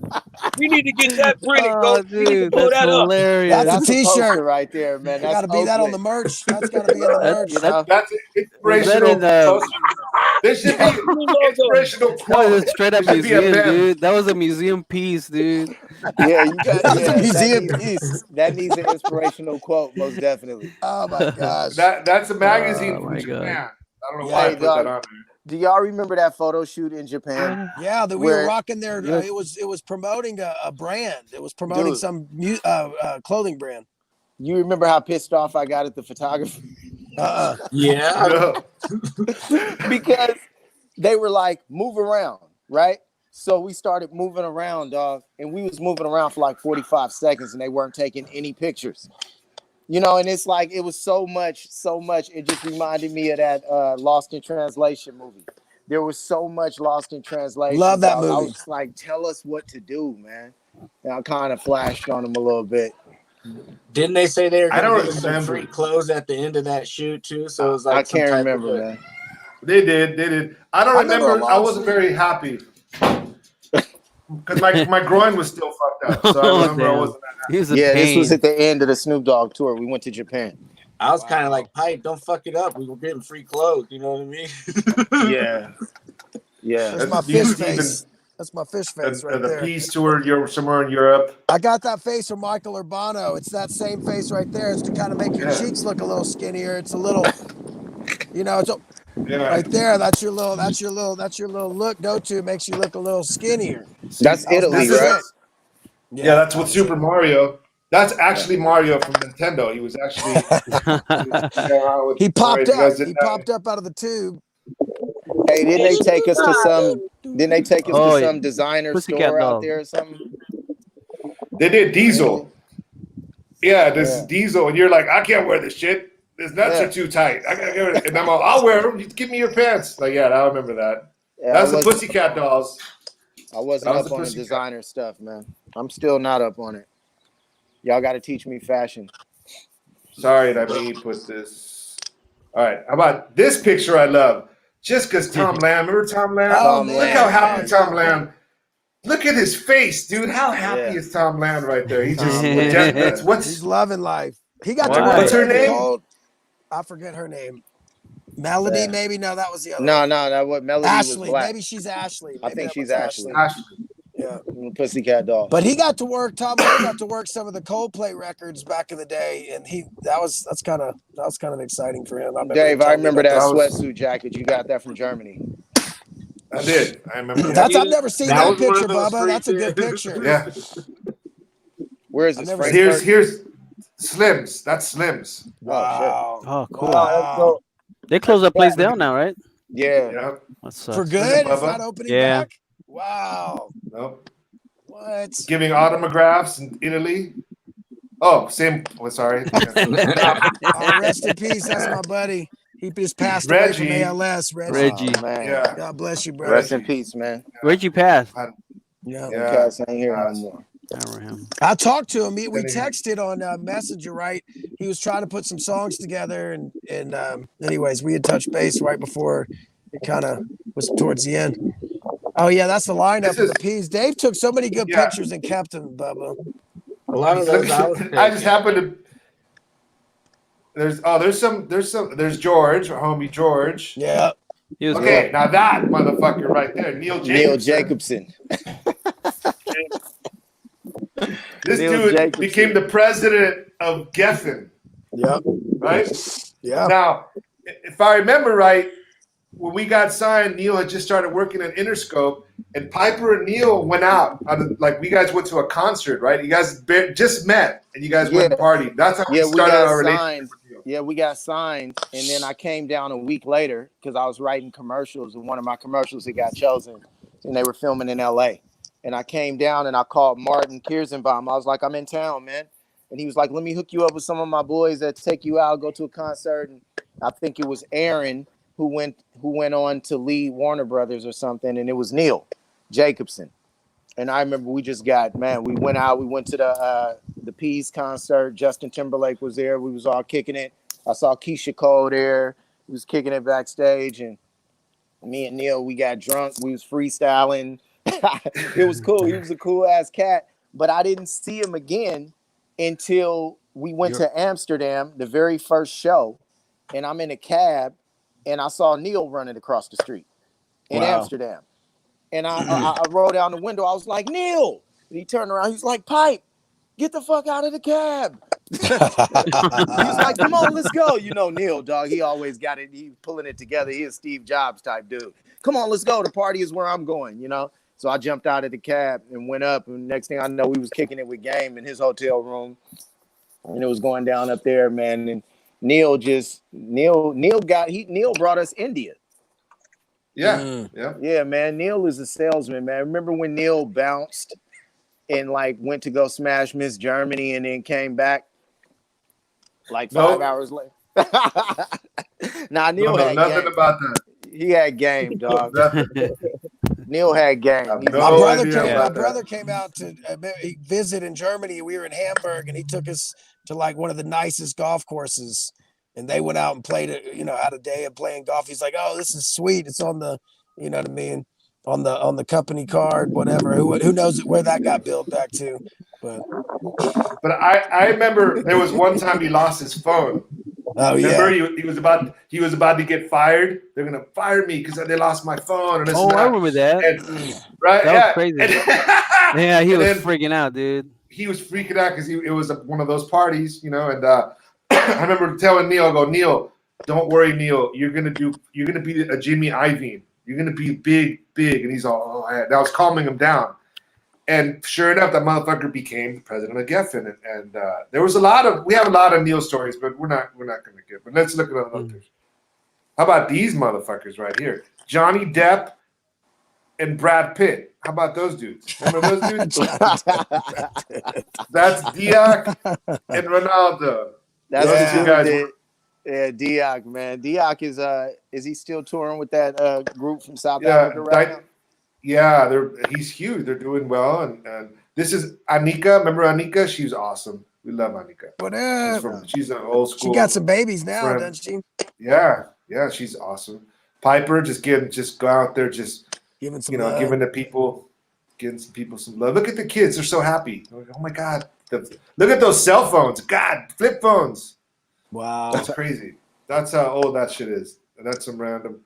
We need to get that printed. Dude, pull that's that hilarious. That's a T-shirt right there, man. That's got to be that on the merch. That's got to be in the merch. That's inspirational. There should be inspirational quote. Straight up museum, dude. That was a museum piece, dude. Yeah, That's a museum piece. That needs an inspirational quote, most definitely. Oh my gosh. That's a magazine from Japan. I don't know why I put that on there. Do y'all remember that photo shoot in Japan? Yeah, that we were rocking there. It was promoting a brand. It was promoting some clothing brand. You remember how pissed off I got at the photographer? Yeah. Because they were like, move around, right? So we started moving around, dog, and we was moving around for like 45 seconds, and they weren't taking any pictures. You know, and it's like, it was so much. It just reminded me of that Lost in Translation movie. There was so much Lost in Translation. Love that movie. I was like, tell us what to do, man. And I kind of flashed on them a little bit. Didn't they say they were going to give some free clothes at the end of that shoot, too? So it was like, I can't remember, man. They did. I don't remember. I wasn't very happy. Because my groin was still fucked up. So I remember I wasn't that happy. This was at the end of the Snoop Dogg tour. We went to Japan. I was kind of like, Pipe, don't fuck it up. We were getting free clothes. You know what I mean? Yeah. That's my fish face. That's my fish face right there. The Peace Tour, you're somewhere in Europe. I got that face from Michael Urbano. It's that same face right there. It's to kind of make your cheeks look a little skinnier. It's a little, it's right there. That's your little look go-to. Makes you look a little skinnier. That's Italy, right? Yeah, that's with Super Mario. That's actually Mario from Nintendo. He was actually he popped up. He popped up out of the tube. Hey, didn't they take us to some designer store out there or something? They did Diesel. Yeah, this Diesel, and you're like, I can't wear this shit. His nuts are too tight. I gotta get rid of it. And I'm like, I'll wear them. Give me your pants. Like, I remember that. Yeah, that's the Pussycat Dolls. I wasn't up on the designer stuff, man. I'm still not up on it. Y'all got to teach me fashion. Sorry that me put this. All right, how about this picture I love? Just because Tom Lamb. Remember Tom Lamb? Look how happy Tom Lamb. Look at his face, dude. How happy is Tom Lamb right there? He's just he's loving life. He got what's her name? I forget her name. Melody, maybe? No, that was the other. No, that what Melody Ashley. was black. Maybe she's Ashley. I think she's Ashley. Yeah. Yeah. Pussycat Dolls. But he got to work. Tom Moore got to work some of the Coldplay records back in the day, and that was kind of exciting for him. Dave, I remember that that. sweatsuit jacket. You got that from Germany. I did. I remember that. That's I've never seen that was one picture, of those Bubba. That's a good freaks. picture. Yeah. Where is this? I've never Frankfurt? Here's Slims. That's Slims. Wow. Oh, cool. Wow. They closed that place down now, right? Yeah. Yeah. That sucks. For good? It's Bubba. not opening Yeah. back? Wow. Nope. What? Giving autographs in Italy. Oh, same. Oh, sorry. Rest in peace. That's my buddy. He just passed away from Reggie. ALS. Reggie. Oh, man. Yeah. God bless you, brother. Rest in peace, man. Where'd you pass? Yeah. Yeah. Cats ain't here no more. I remember him. I talked to him. We texted on Messenger, right? He was trying to put some songs together, and anyways, we had touched base right before it kind of was towards the end. Oh yeah, that's the lineup of the Peas. Dave took so many good pictures and kept them, Bubba. A lot of those I just happened to. There's George, our homie George. Yeah. Okay, now that motherfucker right there, Neil Jacobson. This Neil dude Jacobson. became the president of Geffen. Yep. Right? Yeah. Now, if I remember right, when we got signed, Neil had just started working at Interscope, and Piper and Neil went out. Like, we guys went to a concert, right? You guys just met, and you guys went and partied. That's how we started our relationship. Yeah, we got signed, and then I came down a week later because I was writing commercials, and one of my commercials had got chosen, and they were filming in L.A. And I came down, and I called Martin Kirsenbaum. I was like, I'm in town, man. And he was like, let me hook you up with some of my boys that take you out, go to a concert. And I think it was Aaron who went on to lead Warner Brothers or something, and it was Neil Jacobson. And I remember we went out, we went to the Peas concert. Justin Timberlake was there. We was all kicking it. I saw Keisha Cole there. We was kicking it backstage, and me and Neil, we got drunk. We was freestyling. It was cool. He was a cool ass cat, but I didn't see him again until we went to Amsterdam, the very first show, and I'm in a cab, and I saw Neil running across the street in Amsterdam. And I rolled down the window. I was like, Neil. And he turned around. He's like, Pipe, get the fuck out of the cab. He's like, come on, let's go. You know, Neil, dog, he always got it. He's pulling it together. He is Steve Jobs type dude. Come on, let's go. The party is where I'm going, you know? So I jumped out of the cab and went up. And next thing I know, we was kicking it with Game in his hotel room. And it was going down up there, man. And Neil brought us India. Yeah, man. Neil is a salesman, man. Remember when Neil bounced and like went to go smash Miss Germany and then came back like 5 hours later? Neil had nothing game. about that. He had game, dog. Neil had game. My brother came out to visit in Germany. We were in Hamburg, and he took us to like one of the nicest golf courses. And they went out and played it, had a day of playing golf. He's like, "Oh, this is sweet. It's on the, you know what I mean, on the company card, whatever. Who knows where that got billed back to?" But I remember there was one time he lost his phone. Oh remember he was about to get fired. They're gonna fire me because they lost my phone. And I remember that. Right? That was crazy. Yeah, he was freaking out, dude. He was freaking out because it was one of those parties, and I remember telling Neil, I go, Neil, don't worry, Neil. You're gonna be a Jimmy Iovine. You're gonna be big, and he's all. I was calming him down, and sure enough, that motherfucker became the president of Geffen. And we have a lot of Neil stories, but we're not gonna get. But let's look at others. How about these motherfuckers right here? Johnny Depp and Brad Pitt. How about those dudes? Remember those dudes? That's Diak and Ronaldo. That's the two guys. Yeah, Diak, man. Diak is he still touring with that group from South Africa right now? Yeah, he's huge. They're doing well, and this is Anika. Remember Anika? She's awesome. We love Anika. What up? She's an old school. She got some babies now, friend. doesn't she? Yeah, she's awesome. Piper, just go out there, just giving some giving some people some love. Look at the kids; they're so happy. Oh my God. Look at those cell phones. God, flip phones. Wow. That's crazy. That's how old that shit is. And that's some random.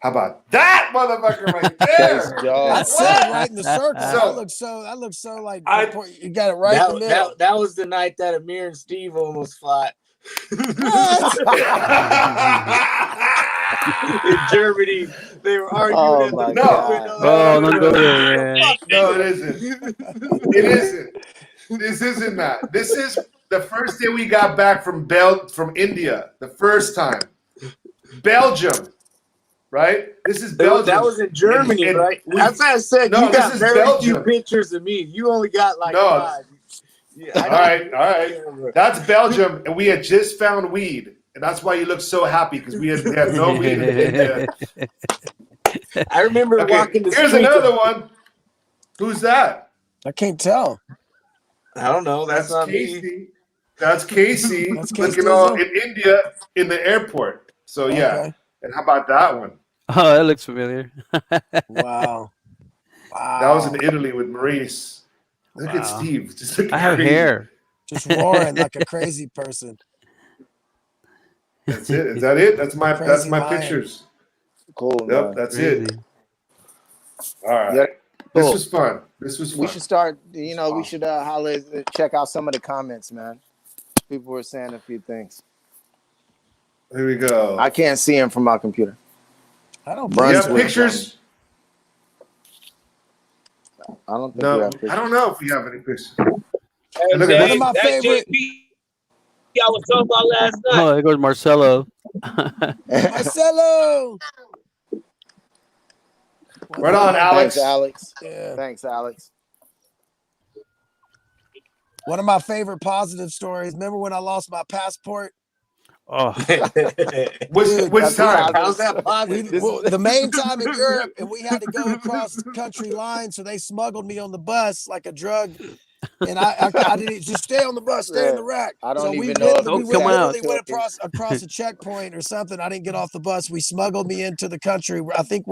How about that motherfucker right Case, there? dog. That's set right in the circle. So- that looks so like I- you got it right in the middle. That was the night that Amir and Steve almost fought. What? In Germany, they were arguing Oh at my the God. Oh, don't go there, man. No, it isn't. It isn't. This isn't that. This is the first day we got back from India. The first time. Belgium. Right? This is Belgium. That was in Germany, right? That's why I said No, you got this is very few Belgium. pictures of me. You only got like 5. Yeah, All right. That's Belgium, and we had just found weed, and that's why you look so happy because we had no weed in India. I remember walking the Here's streets another one. Who's that? I can't tell. I don't know. That's not Casey. me. That's Casey That's Case looking all Dizzle? in India in the airport. So yeah. Okay. And how about that one? Oh, that looks familiar. Wow. That was in Italy with Maurice. Look at Steve. Just looking I have crazy. hair. Just roaring like a crazy person. That's it. Is that it? That's my Crazy lion. pictures. Cool. Yep, Man. that's Crazy. it. All right. Yeah, This cool. was fun. This was fun. We should start. You know, we should holler, check out some of the comments, man. People were saying a few things. Here we go. I can't see them from my computer. I don't Do you have Brunswick. pictures? I don't think we No, have pictures. I don't know if we have any pictures. Hey, Look at man, this. One of my that favorite- JP I was talking about last night. Oh, there goes Marcelo. Marcelo. Right on, Alex. Thanks, Alex. Yeah. Thanks, Alex. One of my favorite positive stories. Remember when I lost my passport? Oh, Which time? How's that We, positive? well, the main time in Europe, and we had to go across the country line, so they smuggled me on the bus like a drug. And I didn't just stay on the bus, stay in the rack. I don't So even we know if literally, we we come out. literally went across a checkpoint or something. I didn't get off the bus. We smuggled me into the country. I think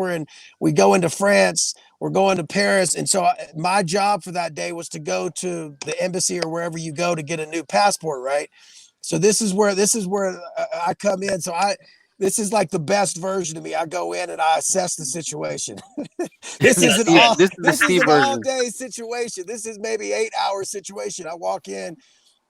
we go into France. We're going to Paris. And so my job for that day was to go to the embassy or wherever you go to get a new passport, right? So this is where I come in. So this is like the best version of me. I go in and I assess the situation. This is an all-day situation. This is maybe 8-hour situation. I walk in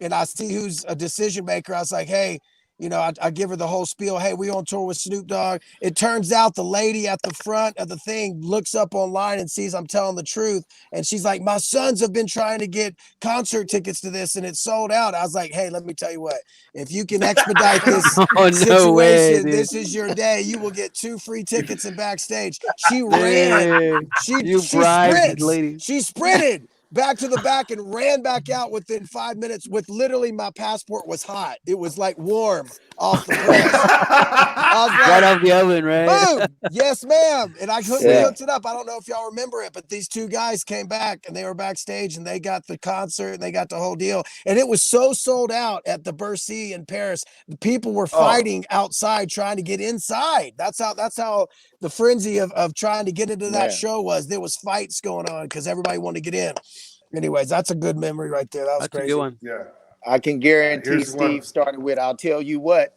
and I see who's a decision maker. I was like, hey, you know, I give her the whole spiel. Hey, we on tour with Snoop Dogg. It turns out the lady at the front of the thing looks up online and sees I'm telling the truth. And she's like, my sons have been trying to get concert tickets to this and it's sold out. I was like, hey, let me tell you what, if you can expedite this situation, no way, dude. this is your day. You will get 2 free tickets and backstage. She ran. You bribed this lady. She sprinted back to the back and ran back out within 5 minutes with literally my passport was hot. It was like warm off the press. I was like, Right off the oven, right? boom, yes, ma'am. And we hooked it up. I don't know if y'all remember it, but these 2 guys came back and they were backstage and they got the concert and they got the whole deal. And it was so sold out at the Bercy in Paris. The people were fighting outside trying to get inside. That's how the frenzy of trying to get into that show was. There was fights going on because everybody wanted to get in. Anyways, that's a good memory right there. That was That's crazy. a good one. Yeah. I can guarantee Here's Steve one. started with, I'll tell you what.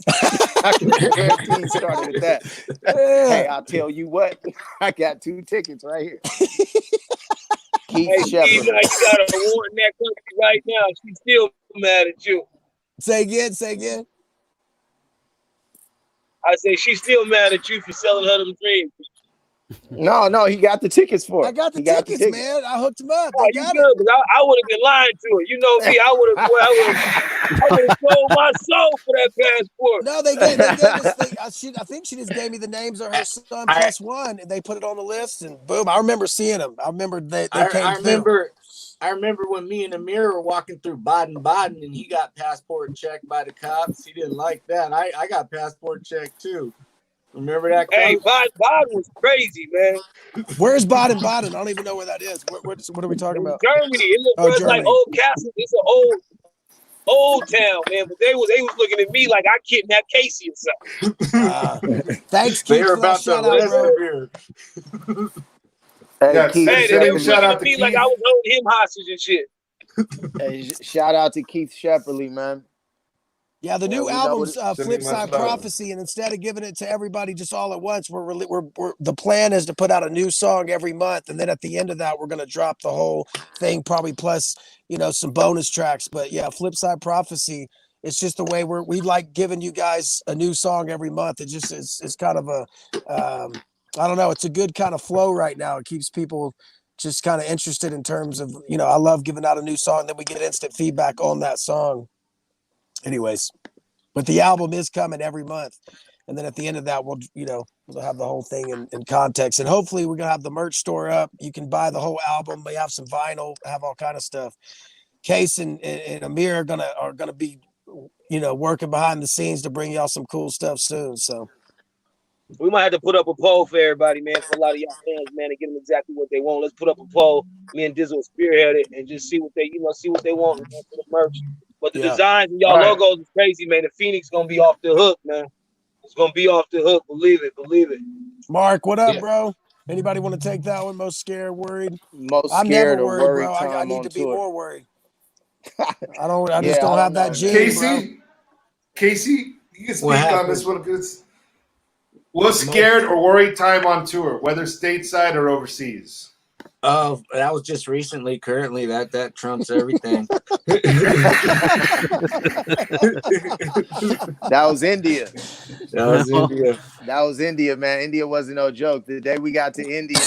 I can guarantee he started with that. Hey, I'll tell you what. I got 2 tickets right here. Keith Hey, Shepard. Steve, like, you got a war in that country right now. She's still mad at you. Say again. I say she's still mad at you for selling her them dreams. No, he got the tickets for it. I got the He tickets, man. I hooked him up. Oh, I you got good? it. 'Cause I would have been lying to her. You know me. I would have sold my soul for that passport. No, they gave us. I think she just gave me the names of her son plus one, and they put it on the list. And boom, I remember seeing them. I remember they came through. I remember when me and Amir were walking through Baden-Baden and he got passport checked by the cops. He didn't like that. I got passport checked too. Remember that? Hey, Baden was crazy, man. Where's Baden-Baden? I don't even know where that is. What are we talking about? Germany. It looks like old castle. It's an old town, man. But they was looking at me like I kidnapped Casey or something. Thanks, Keith. They were about to arrest Amir. Hey, Keith, they was looking at me like I was holding him hostage and shit. Hey, shout out to Keith Shepardly, man. Yeah, the new we know album's Sending much Flipsyde love. Prophecy, and instead of giving it to everybody just all at once, we're the plan is to put out a new song every month, and then at the end of that, we're gonna drop the whole thing, probably plus some bonus tracks. But yeah, Flipsyde Prophecy. It's just the way we like giving you guys a new song every month. It just it's kind of a I don't know. It's a good kind of flow right now. It keeps people just kind of interested in terms of I love giving out a new song, then we get instant feedback on that song. Anyways, but the album is coming every month, and then at the end of that, we'll have the whole thing in context, and hopefully we're gonna have the merch store up. You can buy the whole album. We have some vinyl, have all kind of stuff. Case and Amir are gonna be working behind the scenes to bring y'all some cool stuff soon. So we might have to put up a poll for everybody, man, for a lot of y'all fans, man, to get them exactly what they want. Let's put up a poll. Me and Dizzle spearhead it and just see what they want for the merch. But the designs and y'all logos is crazy, man. The Phoenix gonna be off the hook, man. It's gonna be off the hook. Believe it. Mark, what up, bro? Anybody want to take that one? Most scared, worried? I'm never worried, bro. I need to be more worried. I just don't have that gene, Casey, you can speak on this one. Was scared or worried time on tour, whether stateside or overseas? Oh, that was just recently. Currently, that trumps everything. That was India. That was India, man. India wasn't no joke. The day we got to India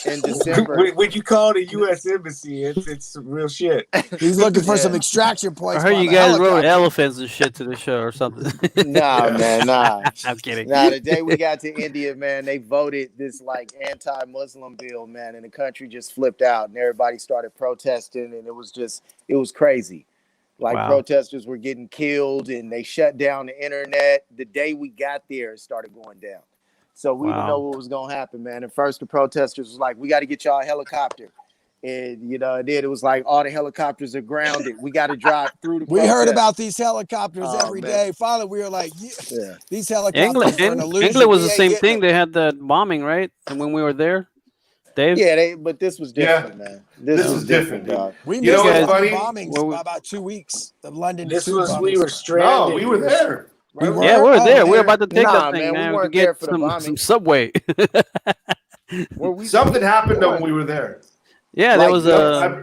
in December. When you call the U.S. Embassy, it's real shit. He's looking for some extraction points. I heard you guys rode elephants and shit to the show or something. Nah, man, nah. I'm kidding. Nah, the day we got to India, man, they voted this like anti-Muslim bill, man, and the country just flipped out and everybody started protesting, and it was crazy. Like protesters were getting killed and they shut down the internet. The day we got there, it started going down. So we didn't know what was going to happen, man. At first, the protesters was like, we got to get y'all a helicopter. And, then it was like, all the helicopters are grounded. We got to drive through the protest. We heard about these helicopters every day. Finally, we were like, these helicopters are an illusion. England was the same thing. They had the bombing, right? And when we were there, Dave? Yeah, but this was different, man. This was different, dog. We missed the bombings by about 2 weeks. The London. We were stranded. No, we were there. We were there. We were about to take that thing, man. We weren't there for some subway. Something happened when we were there. Yeah, there was a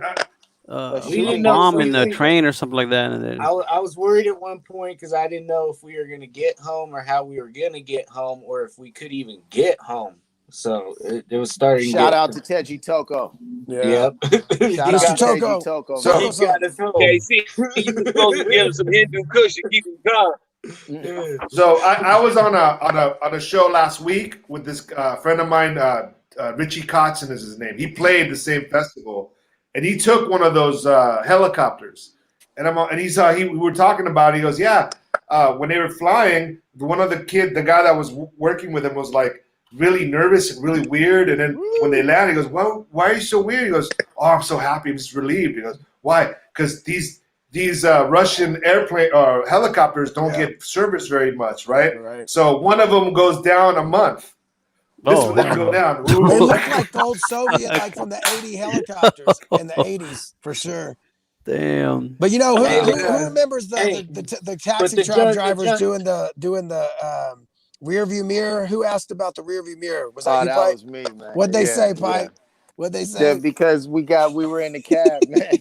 bomb in the train or something like that. And I was worried at one point because I didn't know if we were going to get home or how we were going to get home or if we could even get home. So it was starting. Shout out to Teji Toko. Yeah. Shout out to Teji Toko. So he got us home. Okay, see, you were supposed to give him some Hindu kush and keep him calm. So I was on a show last week with this friend of mine, Richie Kotzen is his name. He played the same festival, and he took one of those helicopters. And we were talking about it. He goes, yeah. When they were flying, the guy that was working with him was like really nervous and really weird. And then when they landed, he goes, well, why are you so weird? He goes, oh, I'm so happy. I'm just relieved. He goes, why? Because these Russian airplane or helicopters don't get service very much, right? So one of them goes down a month. This one didn't go down. They look like the old Soviet, like from the 80 helicopters in the 80s, for sure. Damn. But who remembers the taxi truck drivers doing the rear view mirror? Who asked about the rear view mirror? Was that you, Pipe? Was me, man. What'd they say, Pipe? What'd they say? Yeah, because we were in the cab, man.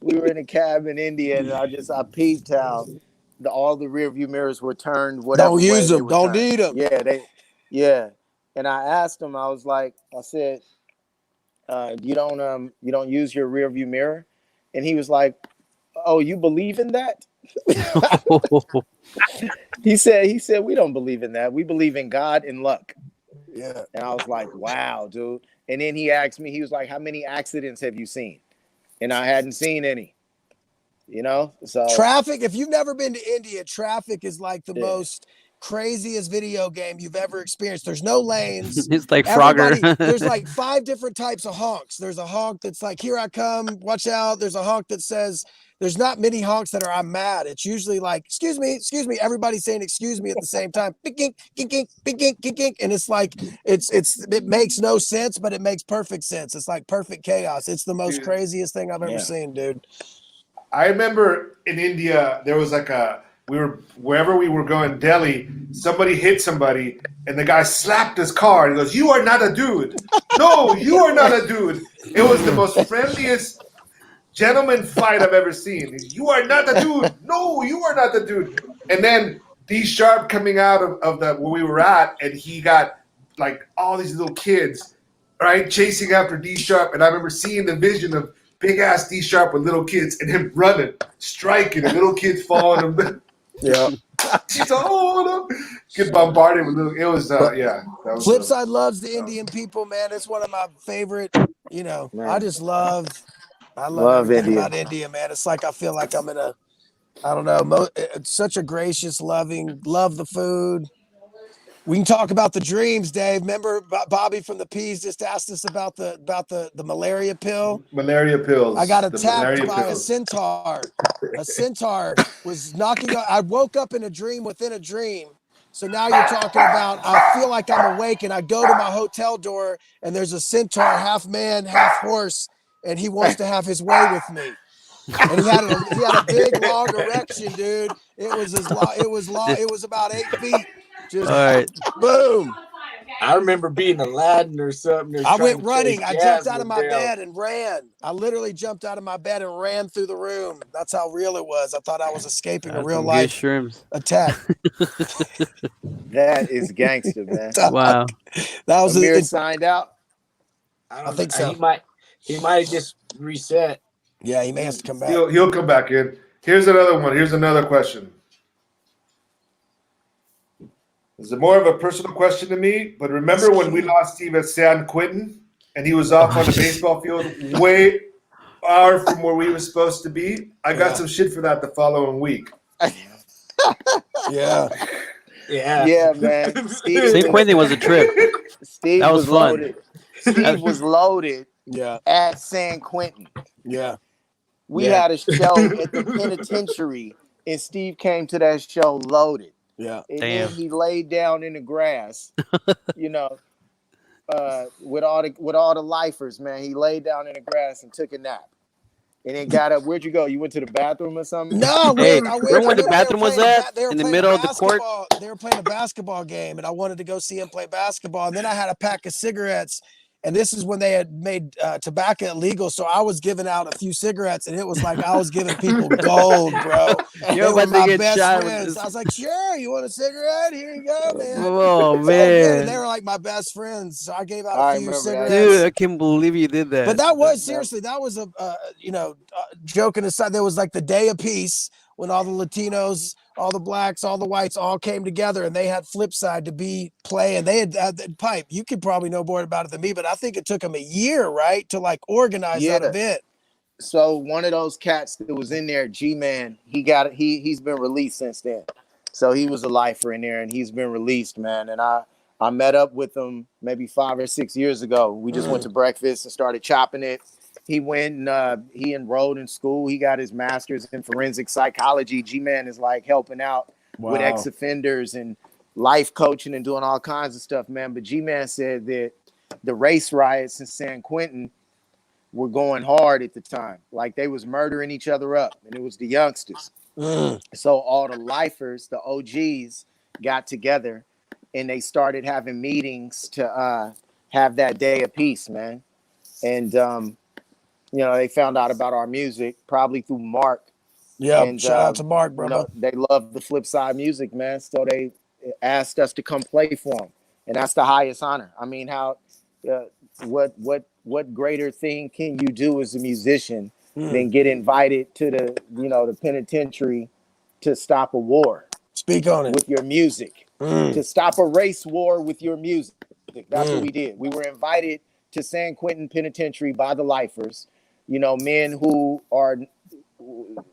We were in a cab in India, and I peeped how all the rear view mirrors were turned. Don't use them. Don't need them. Yeah. And I asked him. I said, you don't use your rear view mirror, and he was like, oh, you believe in that? He said we don't believe in that. We believe in God and luck. Yeah. And I was like, wow, dude. And then he asked me, he was like, how many accidents have you seen? And I hadn't seen any, so traffic. If you've never been to India, traffic is like the most craziest video game you've ever experienced. There's no lanes. It's like Frogger. There's like 5 different types of honks. There's a honk that's like, here I come, watch out. There's a honk that says, there's not many honks that are, I'm mad. It's usually like, excuse me. Everybody's saying excuse me at the same time. Pink, and it's like, it makes no sense, but it makes perfect sense. It's like perfect chaos. It's the most craziest thing I've ever seen, dude. I remember in India, there was like wherever we were going, Delhi. Somebody hit somebody, and the guy slapped his car. And he goes, "You are not a dude. No, you are not a dude." It was the most friendliest gentleman fight I've ever seen. You are not the dude. No, you are not the dude. And then D Sharp coming out of the where we were at, and he got like all these little kids, right, chasing after D Sharp. And I remember seeing the vision of big ass D Sharp with little kids and him running, striking, and little kids following him. Yeah. She's like, oh, no. Get bombarded with little. It was, yeah. Flipsyde loves the Indian people, man. It's one of my favorite. You know, man. I love everything about India, man. It's like I feel like I'm in a, I don't know, it's such a gracious, loving, love the food. We can talk about the dreams, Dave. Remember Bobby from the Peas just asked us about the malaria pill. Malaria pills. I got attacked by a centaur. A centaur was knocking. I woke up in a dream within a dream. So now you're talking about, I feel like I'm awake and I go to my hotel door and there's a centaur, half man, half horse, and he wants to have his way with me. And he had a big long erection, dude. It was about 8 feet. Just boom. I remember being Aladdin or something. I went running. I jumped out of my bed and ran. I literally jumped out of my bed and ran through the room. That's how real it was. I thought I was escaping a real life attack. That is gangster, man. Wow. That was Amir signed out. I think so. He might have just reset. Yeah, he may have to come back. He'll come back in. Here's another one. Here's another question. It's more of a personal question to me, but remember when we lost Steve at San Quentin and he was off on the baseball field way far from where we were supposed to be? I got some shit for that the following week. Yeah. Yeah, man. San Quentin was a trip. Steve that was fun. Loaded. Steve was loaded at San Quentin. Yeah. We had a show at the penitentiary, and Steve came to that show loaded. Yeah. And then he laid down in the grass, you know, with all the lifers, man. He laid down in the grass and took a nap. And then got up. Where'd you go? You went to the bathroom or something? No, remember where the bathroom was at? In the middle of the court? They were playing a basketball game, and I wanted to go see him play basketball. And then I had a pack of cigarettes. And this is when they had made tobacco illegal. So I was giving out a few cigarettes, and it was like I was giving people gold, bro. You're about to get shot. I was like, sure, you want a cigarette? Here you go, man. Oh, man. And they were like my best friends. So I gave out a few cigarettes. Dude, I can't believe you did that. But that was, seriously, that was joking aside, there was like the day of peace when all the Latinos, all the blacks, all the whites all came together, and they had Flipsyde to be playing. They had Pipe. You could probably know more about it than me, but I think it took them a year, right, to like organize that event. So one of those cats that was in there, G-Man, he's been released since then. So he was a lifer in there, and he's been released, man. And I met up with him maybe 5 or 6 years ago. We just went to breakfast and started chopping it. He went and he enrolled in school. He got his master's in forensic psychology. G-Man is like helping out with ex-offenders and life coaching and doing all kinds of stuff, man. But G-Man said that the race riots in San Quentin were going hard at the time. Like they was murdering each other up, and it was the youngsters. So all the lifers, the OGs, got together, and they started having meetings to have that day of peace, man. And they found out about our music probably through Mark. Yeah, and, shout out to Mark, brother. They love the Flipsyde music, man. So they asked us to come play for them, and that's the highest honor. I mean, what greater thing can you do as a musician than get invited to the penitentiary to stop a war? Speak on it with your music, to stop a race war with your music. That's what we did. We were invited to San Quentin Penitentiary by the lifers. Men who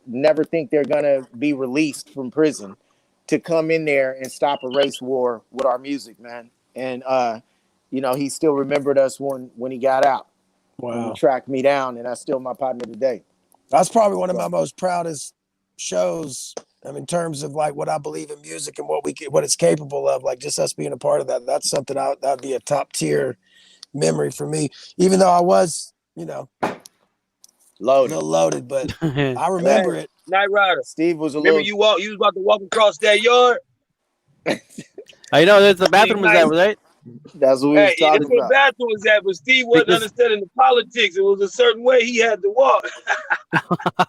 never think they're gonna be released from prison, to come in there and stop a race war with our music, man. And he still remembered us when he got out. Wow. He tracked me down, and that's still my partner today. That's probably one of my most proudest shows. In terms of like what I believe in music and what it's capable of, like just us being a part of that. That's something that'd be a top tier memory for me. Even though I was, loaded, but I remember it. Night Rider. Steve was a Remember little. you was about to walk across that yard. I know there's the Steve bathroom is Knight. that right? That's what we was Hey, that's talking what about. bathroom was at, but Steve wasn't Because understanding the politics. It was a certain way he had to walk.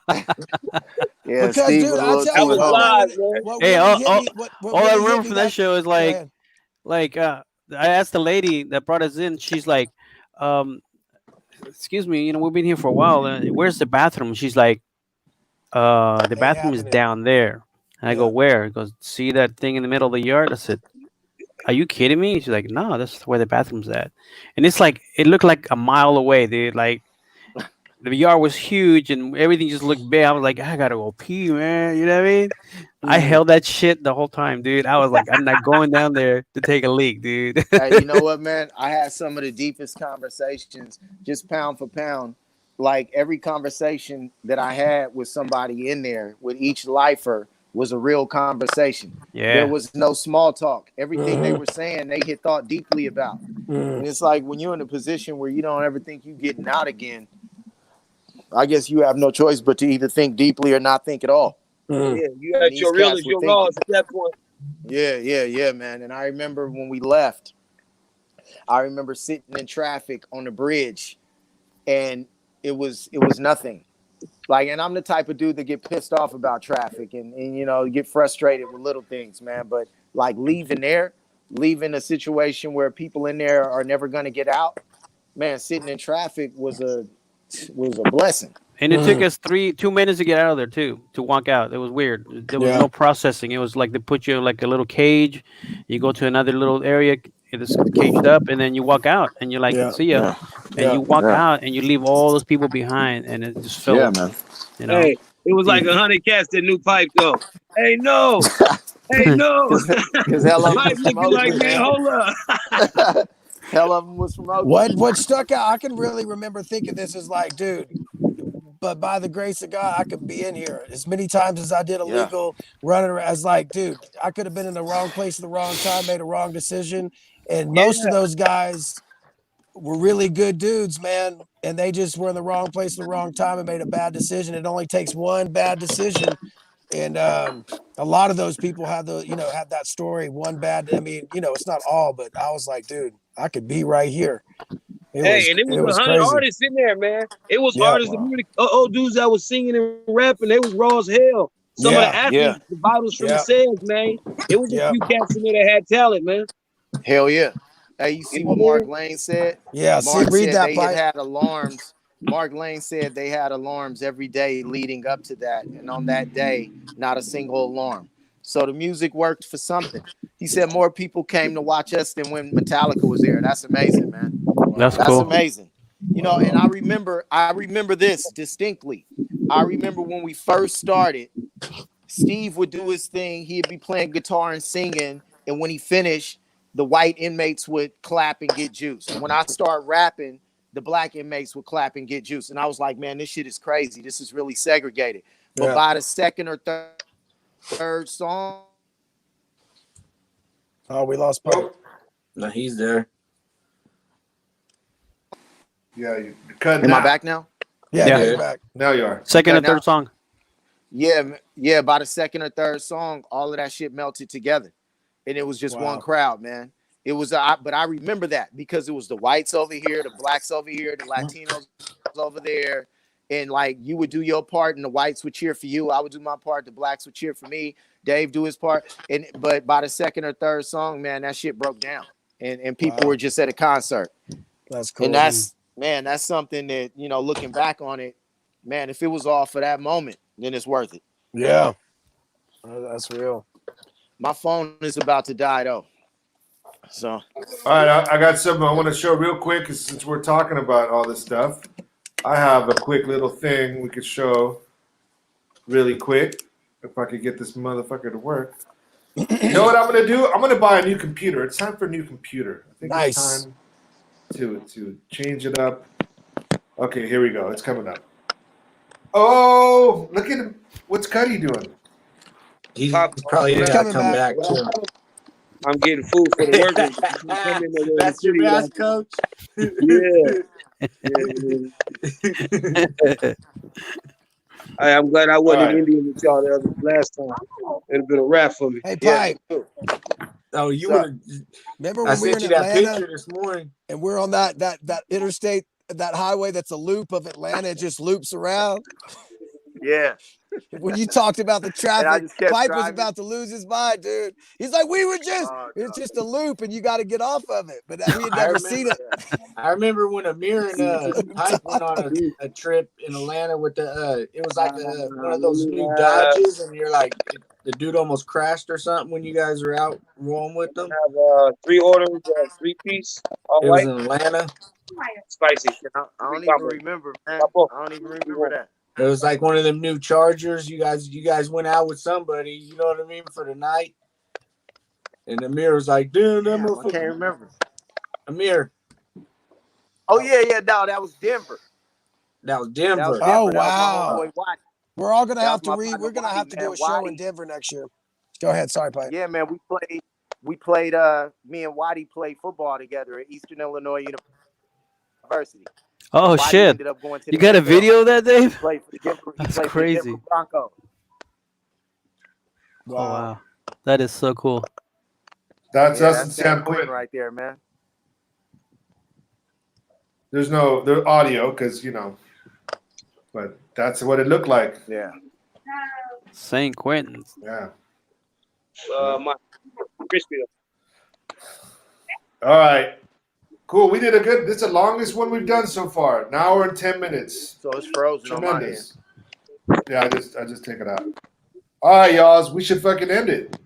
Yeah, Because, Steve dude, was a I'll little tell That too you was at what, home. man. live, man. What hey, really hit me, all I really hit remember me from that show is go ahead. like I asked the lady that brought us in. She's like, excuse me, we've been here for a while. Where's the bathroom? She's like, the Ain't bathroom is happening. down there. And I go, Yeah. where? He goes, see that thing in the middle of the yard? I said, are you kidding me? She's like, no, that's where the bathroom's at. And it's like, it looked like a mile away, dude. Like, the yard was huge and everything just looked big. I was like, I gotta go pee, man. You know what I mean? I Mm. held that shit the whole time, dude. I was like, I'm not going down there to take a leak, dude. Hey, you know what, man? I had some of the deepest conversations, just pound for pound. Like every conversation that I had with somebody in there, with each lifer, was a real conversation. There Yeah. was no small talk. Everything they Mm-hmm. were saying, they had thought deeply about. Mm-hmm. And it's like when you're in a position where you don't ever think you getting out again, I guess you have no choice but to either think deeply or not think at all. Mm-hmm. Yeah, you And had these your real cats and were your thinking. wrongs at that point. Yeah, man. And I remember when we left, I remember sitting in traffic on the bridge, and it was nothing. Like, and I'm the type of dude that get pissed off about traffic and get frustrated with little things, man. But like leaving a situation where people in there are never gonna get out, man, sitting in traffic was a blessing. And it took us 2 minutes to get out of there too, to walk out. It was weird. There was Yeah. no processing. It was like they put you in like a little cage. You go to another little area, it is caged up, and then you walk out, and you're like, Yeah. "See ya," Yeah, and Yeah. you walk yeah, out, and you leave all those people behind, and it just yeah, felt, man. you know, Hey, it was like deep. 100 cats that knew Pipe though. Hey, no. Hey, no. Because hell of them Pipe was from looking like, Oakland, man, man. hold up. Hell of them was from Oakland. What stuck out? I can really remember thinking this is like, dude. But by the grace of God, I could be in here as many times as I did Yeah, illegal running around. As like, dude, I could have been in the wrong place at the wrong time, made a wrong decision. And Yeah. most of those guys were really good dudes, man. And they just were in the wrong place at the wrong time and made a bad decision. It only takes one bad decision. And a lot of those people had had that story. One bad, I mean, it's not all, but I was like, dude, I could be right here. Hey, and it was It was 100 crazy. artists in there, man. It was Yeah. artists, wow. old dudes that was singing and rapping. They was raw as hell. Some of the Yeah. athletes, the vitals from the Yeah. sales, man. It was a Yeah. few cats in there that had talent, man. Hell yeah. Hey, you You see know what what I Mark mean? Lane said? Yeah. See, Mark read said that they had Pipe. had alarms. Mark Lane said they had alarms every day leading up to that. And on that day, not a single alarm. So the music worked for something. He said more people came to watch us than when Metallica was there. That's amazing, man. That's That's cool. amazing. And I remember this distinctly. I remember when we first started, Steve would do his thing. He'd be playing guitar and singing. And when he finished, the white inmates would clap and get juice. When I start rapping, the black inmates would clap and get juice. And I was like, man, this shit is crazy. This is really segregated. But Yeah. by the second or third song, Oh, we lost Pipe. No, he's there. Yeah, you're cutting am I out. back now? Yeah, Yeah. he's back. Now you are. Second or Okay, now- third song. Yeah. By the second or third song, all of that shit melted together. And it was just one crowd, man. It was, but I remember that because it was the whites over here, the blacks over here, the Latinos over there. And like you would do your part and the whites would cheer for you. I would do my part. The blacks would cheer for me. Dave do his part. But by the second or third song, man, that shit broke down. And people were just at a concert. That's cool. And that's something that, looking back on it, man, if it was all for that moment, then it's worth it. Yeah. That's real. My phone is about to die though. So All right, I got something I want to show real quick since we're talking about all this stuff. I have a quick little thing we could show really quick if I could get this motherfucker to work. You know what I'm going to do? I'm going to buy a new computer. It's time for a new computer. I think it's time to change it up. Okay, here we go. It's coming up. Oh, look at him. What's Cuddy doing? He's probably He's got to coming come back. back too. I'm getting food for the workers. That's your best, coach. Yeah. I'm glad I wasn't All right. in India with y'all the last time. It'd have been a wrap for me. Hey, Yeah. Pipe. Oh, you So- would have. Remember I when we were sent in you that Atlanta picture this morning. and we're on that interstate, that highway that's a loop of Atlanta, it just loops around. Yeah. When you talked about the And I traffic, just kept Pipe was driving. about to lose his mind, dude. He's like, it's dog. just a loop and you got to get off of it. But we had I never remember- seen it. I remember when Amir and Pike went on a trip in Atlanta with the. It was like one of those new Dodges, and you're like, the dude almost crashed or something when you guys were out rolling with them. Have 3 orders, 3-piece, all It was white, in Atlanta. spicy. I don't even remember, man. I don't even remember that. It was like one of them new Chargers. You guys went out with somebody, you know what I mean, for the night. And Amir was like, dude, that Damn, I motherfucker. can't remember. Amir. Oh yeah, no, that was Denver. That was Denver. Oh, That was my wow. homeboy Watt. We're all going to That have was to my partner, we're going to have Waddy, to do man. a show in Waddy. Denver next year. Go ahead. Sorry, Pipe. Yeah, man, we played me and Waddy played football together at Eastern Illinois University. Oh Waddy shit! ended up going to You the got a NFL. video of that, He Dave? played for the Denver, That's crazy. Broncos. Oh wow, that is so cool. That's us in San San Quentin Quentin. right there, man. There's audio because but that's what it looked like. Yeah. St. Quentin's. Yeah. My crispy. All right. Cool. We did a good. This is the longest one we've done so far. An hour and 10 minutes. So it's frozen on my end. Tremendous. Yeah, I just take it out. All right, y'all. We should fucking end it.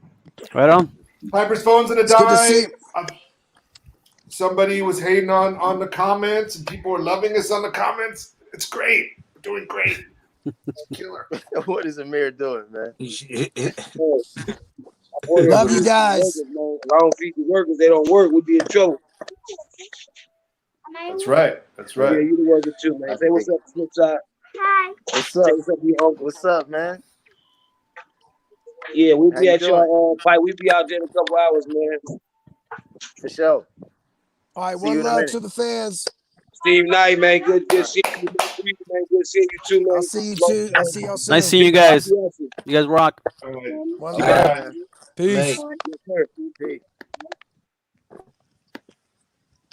Right on. Piper's phone's gonna It's good to see die. Somebody was hating on the comments, and people were loving us on the comments. It's great. We're doing great. It's killer. What is Amir doing, man? Love you guys. If I don't feed the workers, they don't work. We'd be in trouble. That's right. That's Yeah, right. you the worker too, man. Say what's up, Flipsyde. What's Say up? what's up, you uncle. What's up, man? Yeah, we'll How be you at your fight. We'll be out there in a couple hours, man. For sure. All right, See you one in a love minute. to the fans. Steve Knight, man. Good seeing you. Man. Good seeing you too, man. I'll see you too. I'll see y'all soon. Nice seeing you guys. You guys rock. All right. One All love. right. Peace. Mate. Yes, sir. Peace.